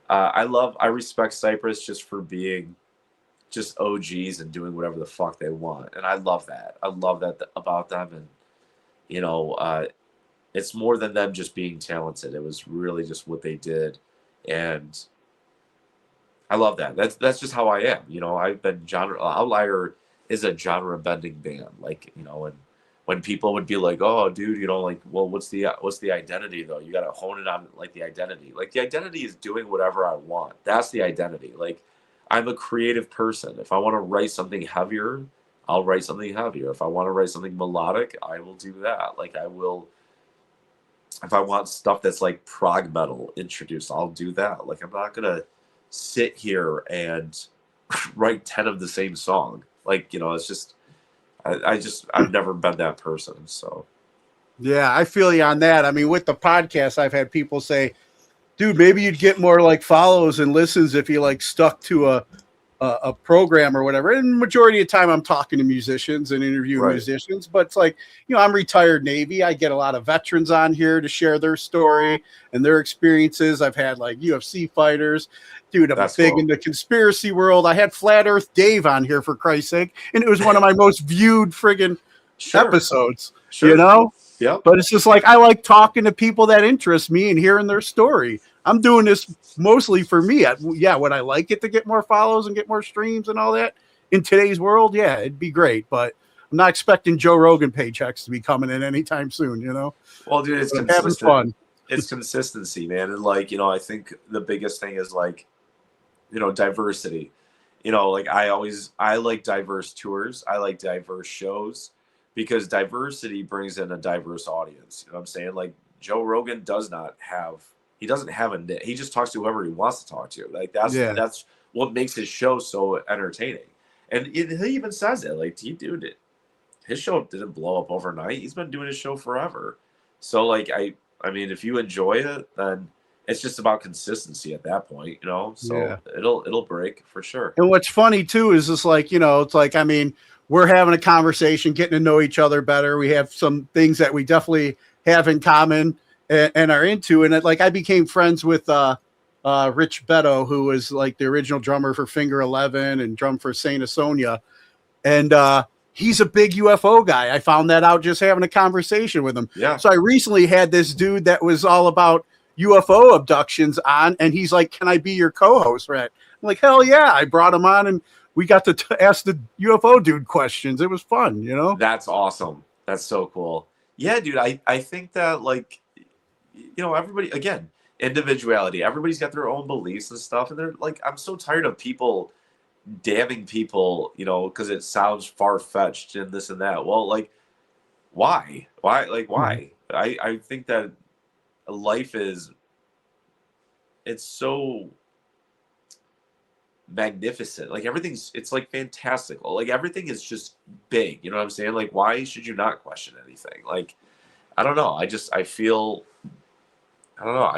I respect Cypress just for being just OGs and doing whatever the fuck they want. And I love that. I love that about them. And, you know, it's more than them just being talented. It was really just what they did. And I love that. That's just how I am. You know, I've been Outlier is a genre bending band. Like, you know, and when people would be like, "Oh, dude, you know, like, well, what's the identity though? You got to hone it on like the identity. Like the identity is doing whatever I want. That's the identity. Like I'm a creative person. If I want to write something heavier, I'll write something heavier. If I want to write something melodic, I will do that. Like I will if I want stuff that's like prog metal introduced, I'll do that. Like I'm not going to sit here and write 10 of the same song. Like, you know, it's just I've never been that person. So Yeah, I feel you on that. I mean, with the podcast, I've had people say, dude, maybe you'd get more like follows and listens if you like stuck to a program or whatever. And majority of the time I'm talking to musicians and interviewing Right. musicians, but it's like, you know, I'm retired Navy. I get a lot of veterans on here to share their story and their experiences. I've had like UFC fighters. Dude, I'm That's big cool. in the conspiracy world. I had Flat Earth Dave on here, for Christ's sake, and it was one of my most viewed friggin' Sure. episodes, Sure. you know? Yep. But it's just like I like talking to people that interest me and hearing their story. I'm doing this mostly for me. Yeah, would I like it to get more follows and get more streams and all that in today's world? Yeah, it'd be great. But I'm not expecting Joe Rogan paychecks to be coming in anytime soon, you know? Well, dude, it's But I'm having consistent. fun. It's consistency, man. And like, you know, I think the biggest thing is like, you know, diversity. You know, like I like diverse tours. I like diverse shows because diversity brings in a diverse audience. You know what I'm saying? Like Joe Rogan doesn't have a niche. He just talks to whoever he wants to talk to. Like that's what makes his show so entertaining. And he even says it. Like, dude, his show didn't blow up overnight. He's been doing his show forever. So like I mean, if you enjoy it, then it's just about consistency at that point, you know. So Yeah. it'll break for sure. And what's funny too is just like, you know, it's like, I mean, we're having a conversation, getting to know each other better. We have some things that we definitely have in common and are into. And like I became friends with Rich Beto, who was like the original drummer for Finger 11 and drum for Saint Asonia. And he's a big UFO guy. I found that out just having a conversation with him. Yeah. So I recently had this dude that was all about UFO abductions on, and he's like, "Can I be your co-host?" Right? I'm like, "Hell yeah!" I brought him on, and we got to ask the UFO dude questions. It was fun, you know. That's awesome. That's so cool. Yeah, dude. I think that like, you know, everybody again, individuality. Everybody's got their own beliefs and stuff, and they're like, I'm so tired of people damning people, you know, because it sounds far fetched and this and that. Well, like, why? Like, why? I think that life it's so magnificent. Like it's like fantastical. Like everything is just big. You know what I'm saying? Like, why should you not question anything? Like, I don't know. I don't know.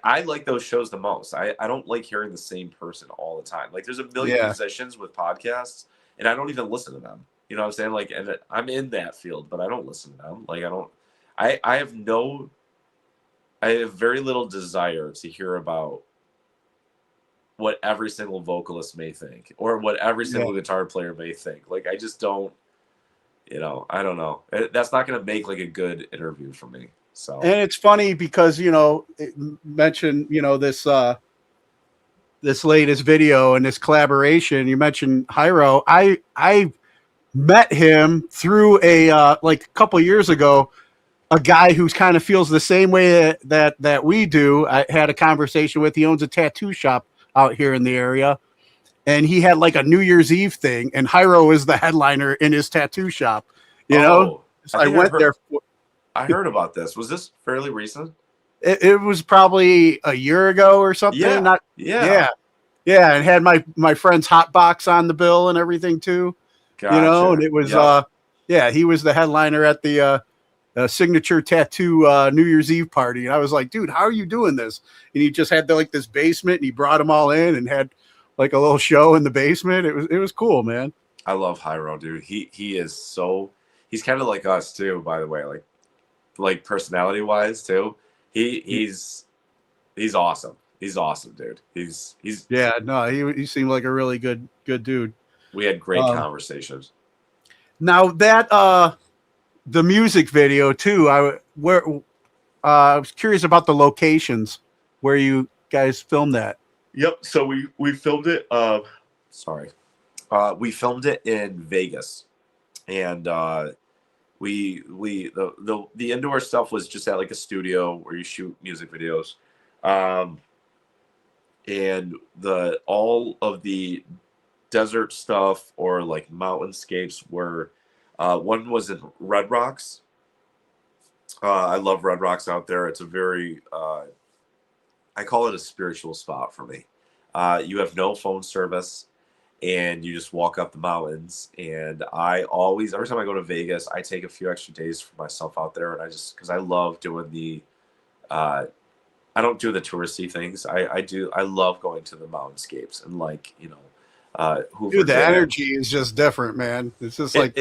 I like those shows the most. I don't like hearing the same person all the time. Like there's a million musicians with podcasts and I don't even listen to them. You know what I'm saying? Like, and I'm in that field, but I don't listen to them. Like I have very little desire to hear about what every single vocalist may think or what every single guitar player may think. Like, I just don't, you know, I don't know. That's not going to make like a good interview for me. So, and it's funny because, you know, it mentioned, you know, this latest video and this collaboration, you mentioned Hyro. I met him through like a couple years ago, a guy who's kind of feels the same way that we do. I had a conversation with, he owns a tattoo shop out here in the area, and he had like a New Year's Eve thing, and Hyro is the headliner in his tattoo shop, you know? So I went there. I heard about this. Was this fairly recent? It was probably a year ago or something. Yeah. And had my friend's hot box on the bill and everything too. Gotcha. You know, and it was he was the headliner at the signature tattoo New Year's Eve party. And I was like, dude, how are you doing this? And he just had like this basement, and he brought them all in and had like a little show in the basement. It was cool, man. I love Hyro, dude. He's he's kind of like us too, by the way, like personality wise too. He's awesome. He's awesome, dude. He's Yeah, no, he seemed like a really good dude. we had great conversations. Now that the music video too, I was curious about the locations where you guys filmed that. Yep. So we filmed it. Sorry. We filmed it in Vegas, and the indoor stuff was just at like a studio where you shoot music videos, and all of the desert stuff or like mountainscapes were one was in Red Rocks. I love Red Rocks out there. It's a very I call it a spiritual spot for me. You have no phone service and you just walk up the mountains. And I always, every time I go to Vegas, I take a few extra days for myself out there. And because I love doing I don't do the touristy things. I love going to the mountainscapes and Hoover Dude, the Dam. energy is just different, man. It's just talk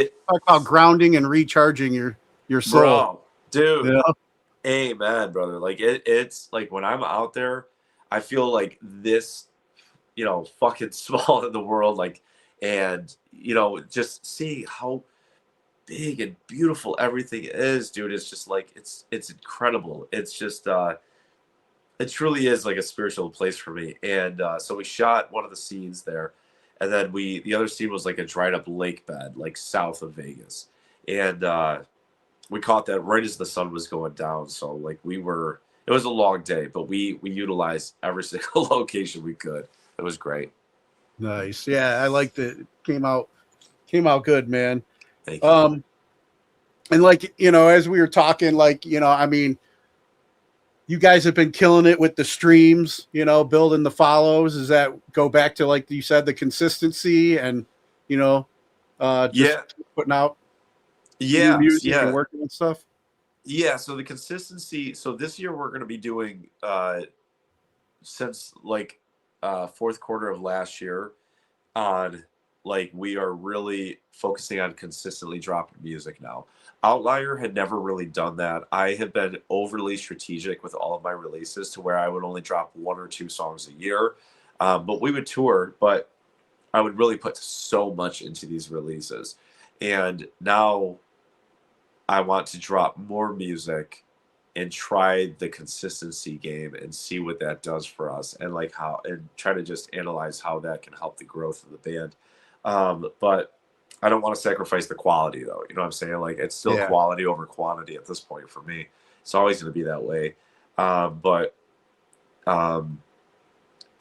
about grounding and recharging your soul. Bro, dude. You know? Amen, brother. Like it's like when I'm out there, I feel like this, fucking small in the world, and just seeing how big and beautiful everything is, dude. It's just like it's incredible. It's just it truly is like a spiritual place for me. And so we shot one of the scenes there, and then the other scene was like a dried up lake bed, like south of Vegas, and we caught that right as the sun was going down. So it was a long day, but we utilized every single location we could. It was great. Nice. Yeah, I liked it. Came out good, man. Thank you. And as we were talking, I mean, you guys have been killing it with the streams, building the follows. Does that go back to, like you said, the consistency and, just putting out new music and working and stuff? Yeah. So the consistency. So this year we're going to be doing, since fourth quarter of last year on, we are really focusing on consistently dropping music now. Outlier had never really done that. I have been overly strategic with all of my releases to where I would only drop 1 or 2 songs a year. But we would tour, but I would really put so much into these releases. And now I want to drop more music and try the consistency game and see what that does for us, and and try to just analyze how that can help the growth of the band. But I don't want to sacrifice the quality, though. You know what I'm saying? It's still quality over quantity at this point for me. It's always going to be that way. But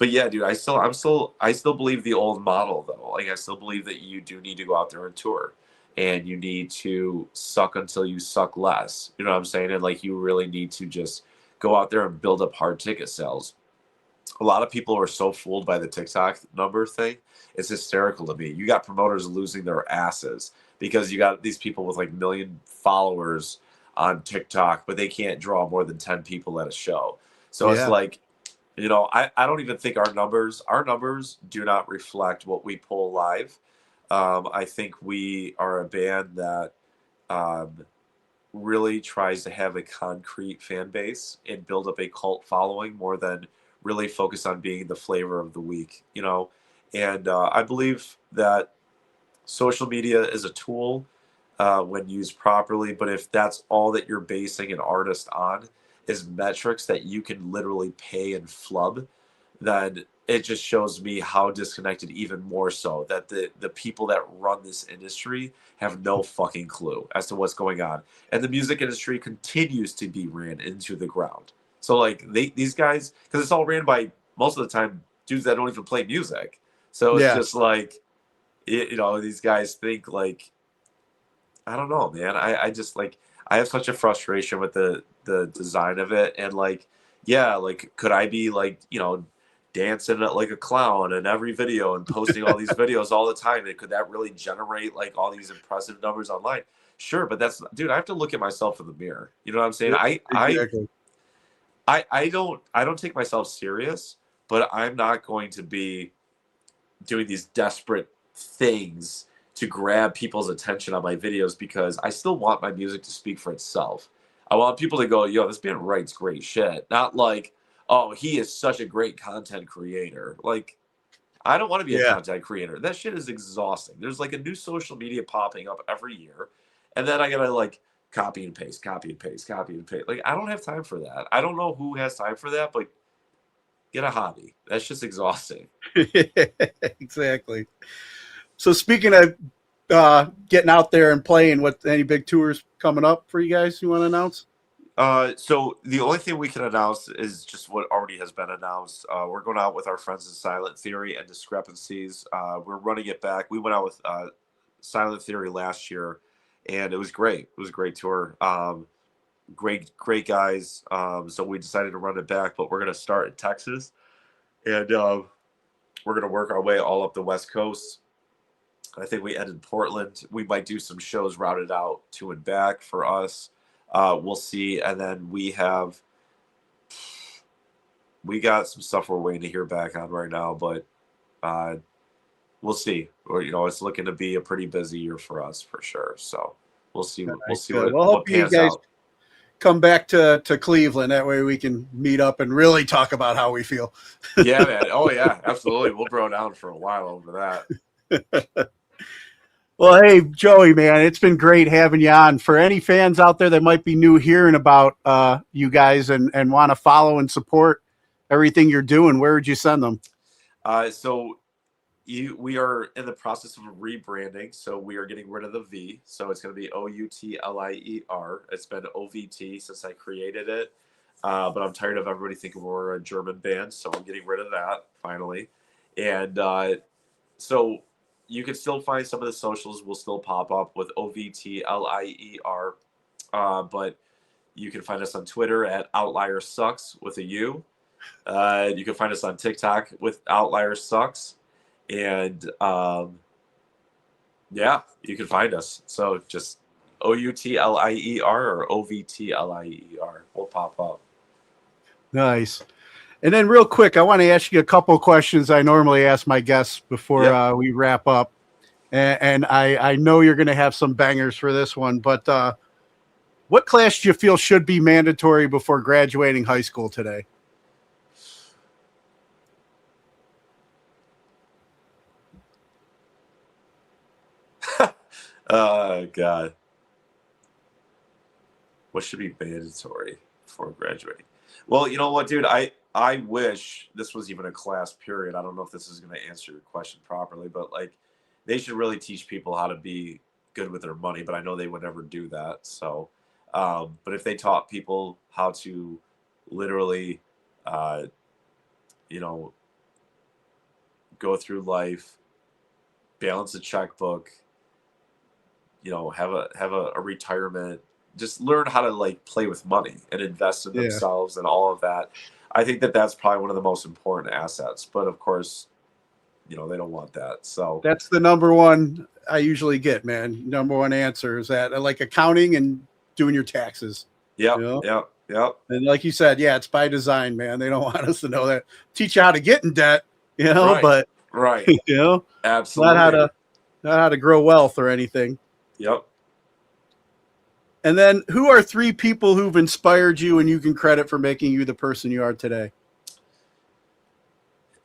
yeah, dude, I still believe the old model, though. I still believe that you do need to go out there and tour, and you need to suck until you suck less. You know what I'm saying? And you really need to just go out there and build up hard ticket sales. A lot of people are so fooled by the TikTok number thing. It's hysterical to me. You got promoters losing their asses because you got these people with 1 million followers on TikTok, but they can't draw more than 10 people at a show. So it's I don't even think our numbers do not reflect what we pull live. I think we are a band that really tries to have a concrete fan base and build up a cult following more than really focus on being the flavor of the week, And I believe that social media is a tool when used properly. But if that's all that you're basing an artist on is metrics that you can literally pay and flub, then it just shows me how disconnected, even more so, that the people that run this industry have no fucking clue as to what's going on. And the music industry continues to be ran into the ground. So these guys, because it's all ran by, most of the time, dudes that don't even play music. So it's just these guys think I don't know, man. I just I have such a frustration with the design of it. And could I be dancing like a clown in every video and posting all these videos all the time? And could that really generate all these impressive numbers online? Sure. But dude, I have to look at myself in the mirror. You know what I'm saying? Exactly. I don't take myself serious, but I'm not going to be doing these desperate things to grab people's attention on my videos because I still want my music to speak for itself. I want people to go, yo, this band writes great shit. Not like, oh, he is such a great content creator. Like, I don't want to be a Yeah. content creator. That shit is exhausting. There's like a new social media popping up every year. And then I gotta like copy and paste, copy and paste, copy and paste. Like, I don't have time for that. I don't know who has time for that, but get a hobby. That's just exhausting. Exactly. So speaking of getting out there and playing, what any big tours coming up for you guys you want to announce? So the only thing we can announce is just what already has been announced. We're going out with our friends in Silent Theory and Discrepancies. We're running it back. We went out with Silent Theory last year, and it was great. It was a great tour. Great guys. So we decided to run it back, but we're going to start in Texas, and we're going to work our way all up the West Coast. I think we end in Portland. We might do some shows routed out to and back for us. We'll see. And then we got some stuff we're waiting to hear back on right now, but we'll see. Or, it's looking to be a pretty busy year for us for sure. So we'll see. We'll see what pans out. Come back to Cleveland. That way we can meet up and really talk about how we feel. Yeah, man. Oh yeah, absolutely. We'll bro down for a while over that. Well, hey, Joey, man, it's been great having you on. For any fans out there that might be new hearing about you guys and want to follow and support everything you're doing, where would you send them? We are in the process of rebranding. So we are getting rid of the V. So it's going to be Outlier. It's been OVT since I created it. But I'm tired of everybody thinking we're a German band. So I'm getting rid of that finally. And so you can still find some of the socials will still pop up with OVTLIER. But you can find us on Twitter at Outlier Sucks with a U. You can find us on TikTok with Outlier Sucks. And yeah, you can find us. So just OUTLIER or OVTLIER will pop up. Nice. And then real quick, I want to ask you a couple of questions I normally ask my guests before we wrap up. And I know you're going to have some bangers for this one, but what class do you feel should be mandatory before graduating high school today? Oh, God. What should be mandatory before graduating? Well, you know what, dude? I wish this was even a class period. I don't know if this is going to answer your question properly, but like they should really teach people how to be good with their money, but I know they would never do that. So, but if they taught people how to literally, go through life, balance a checkbook, have a retirement, just learn how to like play with money and invest in themselves and all of that. I think that's probably one of the most important assets, but of course, they don't want that. So that's the number one I usually get, man. Number one answer is that like accounting and doing your taxes. Yep. And like you said, it's by design, man. They don't want us to know that. Teach you how to get in debt, but absolutely not how to grow wealth or anything. Yep. And then who are three people who've inspired you and you can credit for making you the person you are today?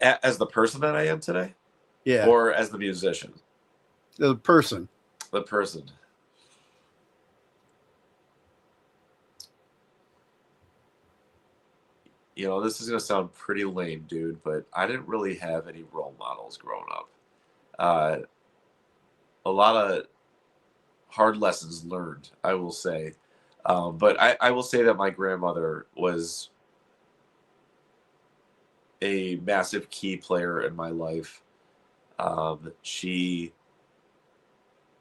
As the person that I am today? Yeah. Or as the musician? The person. The person. This is going to sound pretty lame, dude, but I didn't really have any role models growing up. A lot of hard lessons learned, I will say. But I will say that my grandmother was a massive key player in my life. She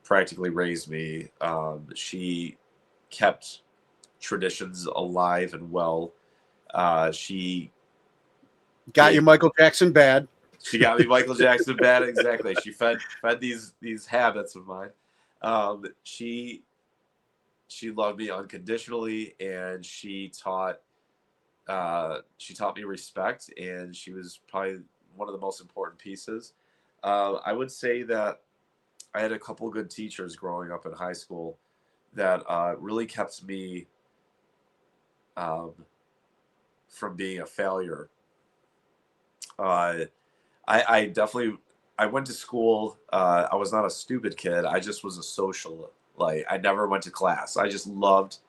practically raised me. She kept traditions alive and well. She got you Michael Jackson bad. She got me Michael Jackson bad. Exactly. She fed these habits of mine. She loved me unconditionally, and she taught me respect, and she was probably one of the most important pieces. I would say that I had a couple good teachers growing up in high school that really kept me from being a failure. I definitely I went to school. I was not a stupid kid. I just was a social. Like I never went to class. I just loved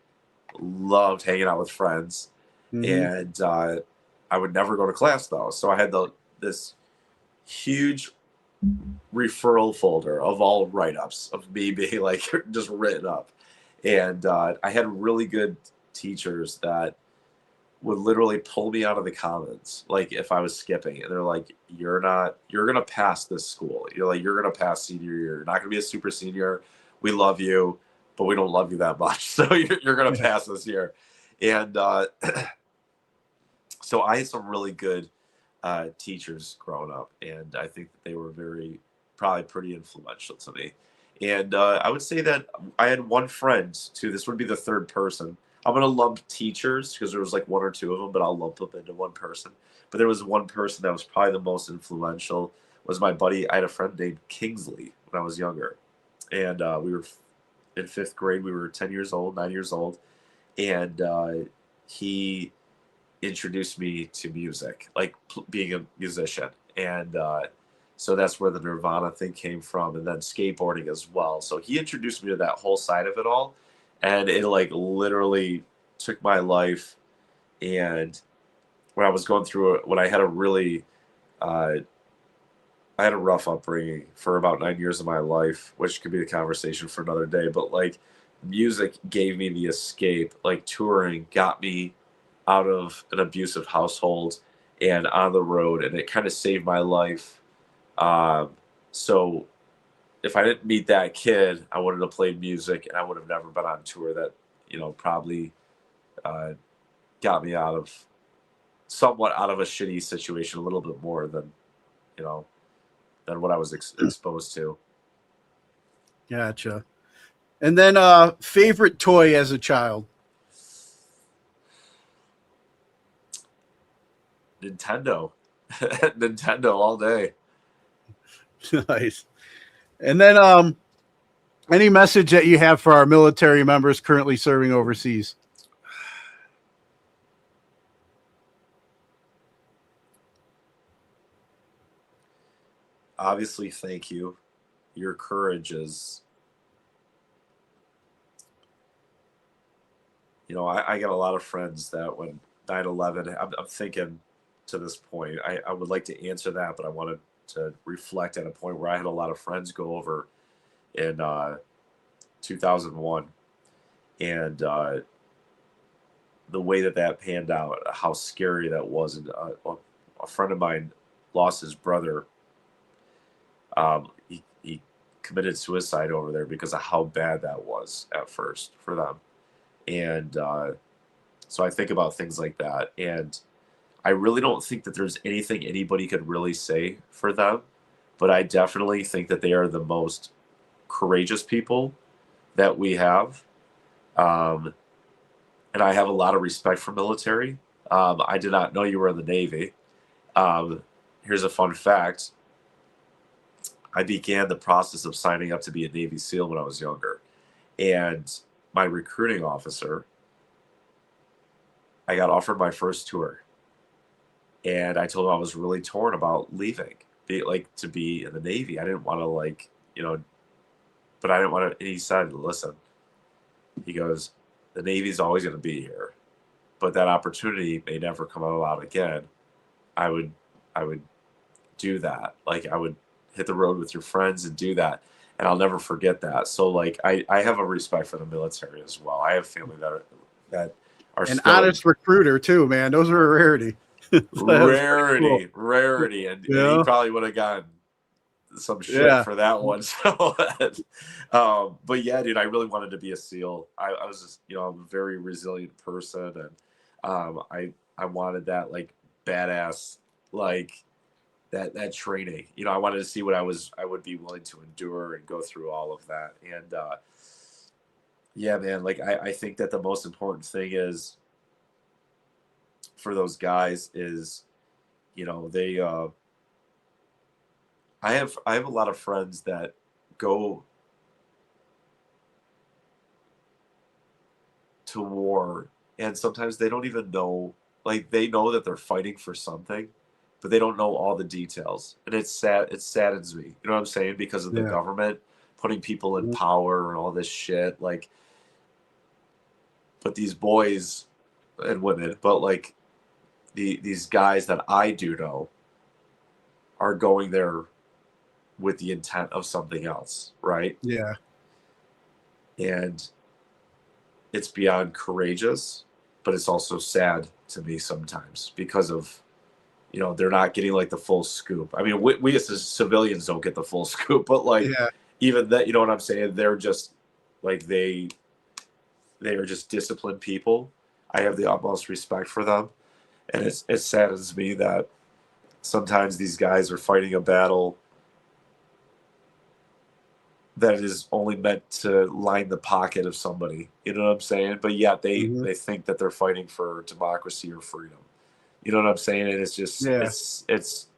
hanging out with friends, Mhm. and I would never go to class though. So I had this huge referral folder of all write-ups of me being like just written up, and I had really good teachers that would literally pull me out of the commons like if I was skipping, and they're like, you're gonna pass this school, you're gonna pass senior year, you're not gonna be a super senior, we love you, but we don't love you that much, so you're gonna Yeah. pass this year. And so I had some really good teachers growing up, and I think that they were probably pretty influential to me. And I would say that I had one friend too. This would be the third person. I'm gonna lump teachers because there was like one or two of them, but I'll lump them into one person. But there was one person that was probably the most influential. Was my buddy? I had a friend named Kingsley when I was younger, and we were in fifth grade. We were 10 years old, 9 years old, and he introduced me to music, like being a musician. And so that's where the Nirvana thing came from, and then skateboarding as well. So he introduced me to that whole side of it all, and it like literally took my life. And when I was going through it, when I had a really, I had a rough upbringing for about 9 years of my life, which could be a conversation for another day. But like, music gave me the escape. Like touring got me out of an abusive household and on the road, and it kind of saved my life. Um, so if I didn't meet that kid, I wouldn't have played music, and I would have never been on tour. That probably uh, got me somewhat out of a shitty situation a little bit more than you know than what I was exposed to. Gotcha. And then favorite toy as a child. Nintendo, Nintendo all day. Nice. And then any message that you have for our military members currently serving overseas? Obviously, thank you. Your courage is, I got a lot of friends that when 9/11, I'm thinking to this point, I would like to answer that, but I wanted to reflect at a point where I had a lot of friends go over in 2001, and the way that panned out, how scary that was. And a friend of mine lost his brother. He committed suicide over there because of how bad that was at first for them. And so I think about things like that. And I really don't think that there's anything anybody could really say for them. But I definitely think that they are the most courageous people that we have. And I have a lot of respect for military. I did not know you were in the Navy. Here's a fun fact. I began the process of signing up to be a Navy SEAL when I was younger. And my recruiting officer, I got offered my first tour. And I told him I was really torn about leaving, to be in the Navy. I didn't want to but I didn't want to. And he said, listen, he goes, the Navy's always going to be here, but that opportunity may never come about again. I would do that. Like I would hit the road with your friends and do that. And I'll never forget that. So like, I have a respect for the military as well. I have family that are An still honest recruiter too, man. Those are a rarity. rarity, Cool. rarity. And he Yeah. probably would have gotten some shit Yeah. for that one. So, but yeah, dude, I really wanted to be a SEAL. I was just, I'm a very resilient person, and I wanted that like badass, like that training. I wanted to see what I would be willing to endure and go through all of that. And yeah, man, like I think that the most important thing is for those guys is, they I have a lot of friends that go to war, and sometimes they don't even know, like they know that they're fighting for something, but they don't know all the details. And it's sad. It saddens me. You know what I'm saying? Because of the Yeah. government putting people in power and all this shit. Like, but these boys and women, but like these guys that I do know are going there with the intent of something else, right? Yeah. And it's beyond courageous, but it's also sad to me sometimes because of, you know, they're not getting like the full scoop. I mean, we as civilians don't get the full scoop, but like Yeah. even that, you know what I'm saying? They're just like they are just disciplined people. I have the utmost respect for them, and it saddens me that sometimes these guys are fighting a battle that is only meant to line the pocket of somebody. You know what I'm saying? But yet they think that they're fighting for democracy or freedom. You know what I'm saying? And it's just it's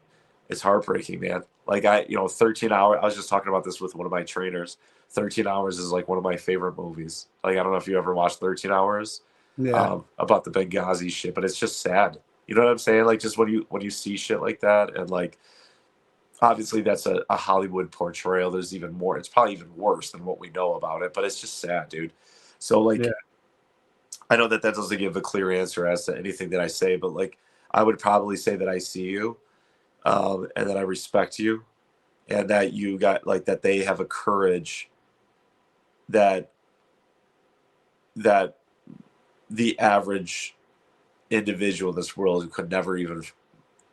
heartbreaking, man. Like 13 hours. I was just talking about this with one of my trainers. 13 Hours is like one of my favorite movies. Like I don't know if you ever watched 13 Hours about the Benghazi shit, but it's just sad. You know what I'm saying? Like just when you see shit like that, and like obviously that's a Hollywood portrayal. There's even more. It's probably even worse than what we know about it, but it's just sad, dude. So like, I know that doesn't give a clear answer as to anything that I say, but like, I would probably say that I see you, and that I respect you, and that you got like that they have a courage that the average individual in this world could never even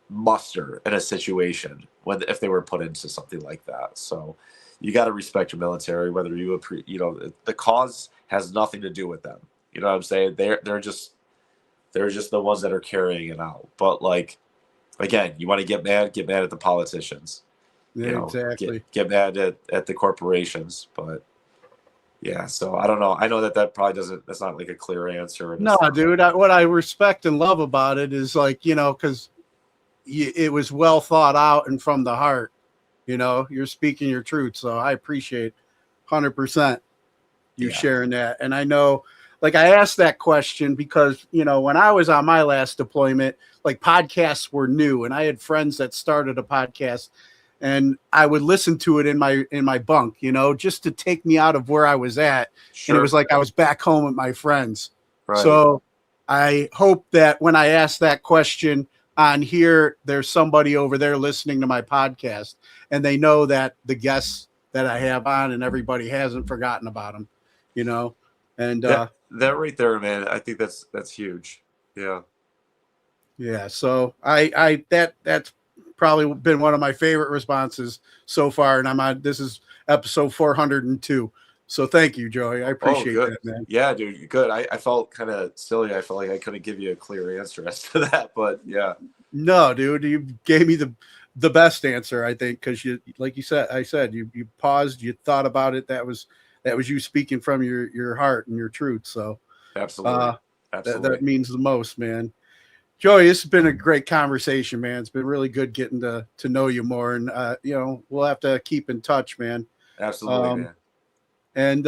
muster in a situation if they were put into something like that. So you got to respect your military, whether the cause has nothing to do with them. You know what I'm saying? They're just the ones that are carrying it out. But like, again, you want to get mad at the politicians. Yeah, exactly. Get mad at the corporations. But yeah, so I don't know. I know that probably that's not like a clear answer. No, dude, what I respect and love about it is like, because it was well thought out and from the heart. You're speaking your truth. So I appreciate 100% you sharing that. And I know, like, I asked that question because, when I was on my last deployment, like podcasts were new, and I had friends that started a podcast, and I would listen to it in my bunk, just to take me out of where I was at. Sure. And it was like I was back home with my friends. Right. So I hope that when I ask that question on here, there's somebody over there listening to my podcast, and they know that the guests that I have on and everybody hasn't forgotten about them, and that right there, man, I think that's huge. Yeah. Yeah. So that's probably been one of my favorite responses so far. And this is episode 402. So thank you, Joey. I appreciate that, man. Yeah, dude. Good. I felt kind of silly. I felt like I couldn't give you a clear answer as to that, but yeah. No, dude, you gave me the best answer, I think, because you paused, you thought about it. That was you speaking from your heart and your truth. So absolutely. That means the most, man. Joey, this has been a great conversation, man. It's been really good getting to know you more, and we'll have to keep in touch, man. Absolutely, man. And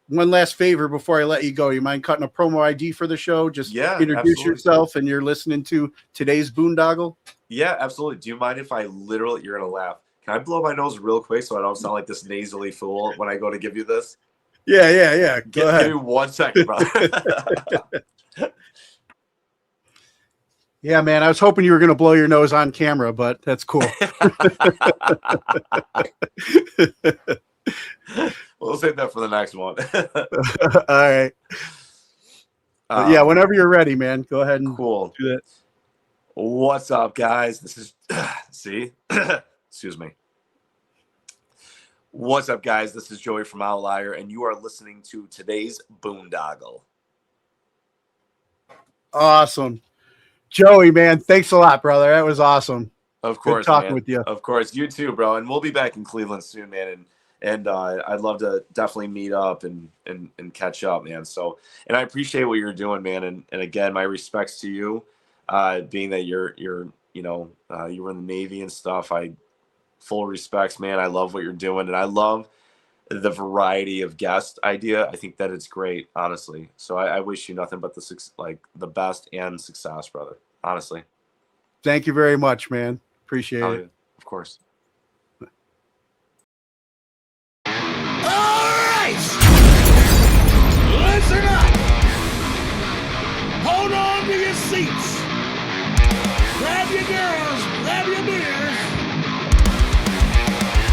one last favor before I let you go. You mind cutting a promo ID for the show? Just introduce yourself, and you're listening to today's Boondoggle. Yeah, absolutely. Do you mind if I literally, you're going to laugh. Can I blow my nose real quick so I don't sound like this nasally fool when I go to give you this? Yeah. Go ahead. Give me 1 second, bro. Yeah, man. I was hoping you were going to blow your nose on camera, but that's cool. We'll save that for the next one. All right. Yeah, whenever you're ready, man. Go ahead and do that. What's up, guys? This is see. Excuse me. What's up, guys? This is Joey from Outlier, and you are listening to today's Boondoggle. Awesome. Joey, man, thanks a lot, brother. That was awesome. Of course, good talking with you. Of course, you too, bro. And we'll be back in Cleveland soon, man. And I'd love to definitely meet up and catch up, man. So, and I appreciate what you're doing, man. And again, my respects to you, being that you're you were in the Navy and stuff. Full respects, man. I love what you're doing, and I love the variety of guest idea, I think that it's great, honestly. So I wish you nothing but the best and success, brother. Honestly. Thank you very much, man. Appreciate Oh, it. yeah, of course. Alright! Listen up! Hold on to your seats! Grab your girls, grab your beers!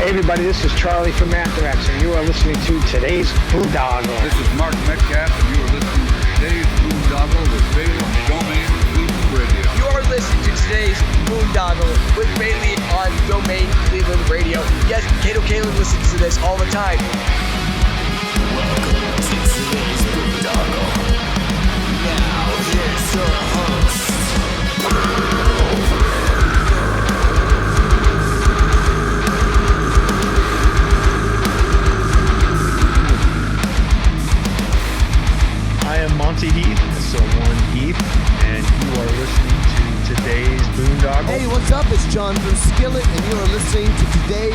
Hey everybody, this is Charlie from Mathrax, and you are listening to today's Boondoggle. This is Mark Metcalf, and you are listening to today's Boondoggle with Bailey on Domain Cleveland Radio. You are listening to today's Boondoggle with Bailey on Domain Cleveland Radio. Yes, Kato Kalin listens to this all the time. Welcome to today's Boondoggle. Now, here's your host. I am Monty Heath, so one Heath, and you are listening to today's Boondoggle. Hey, what's up? It's John from Skillet, and you are listening to today's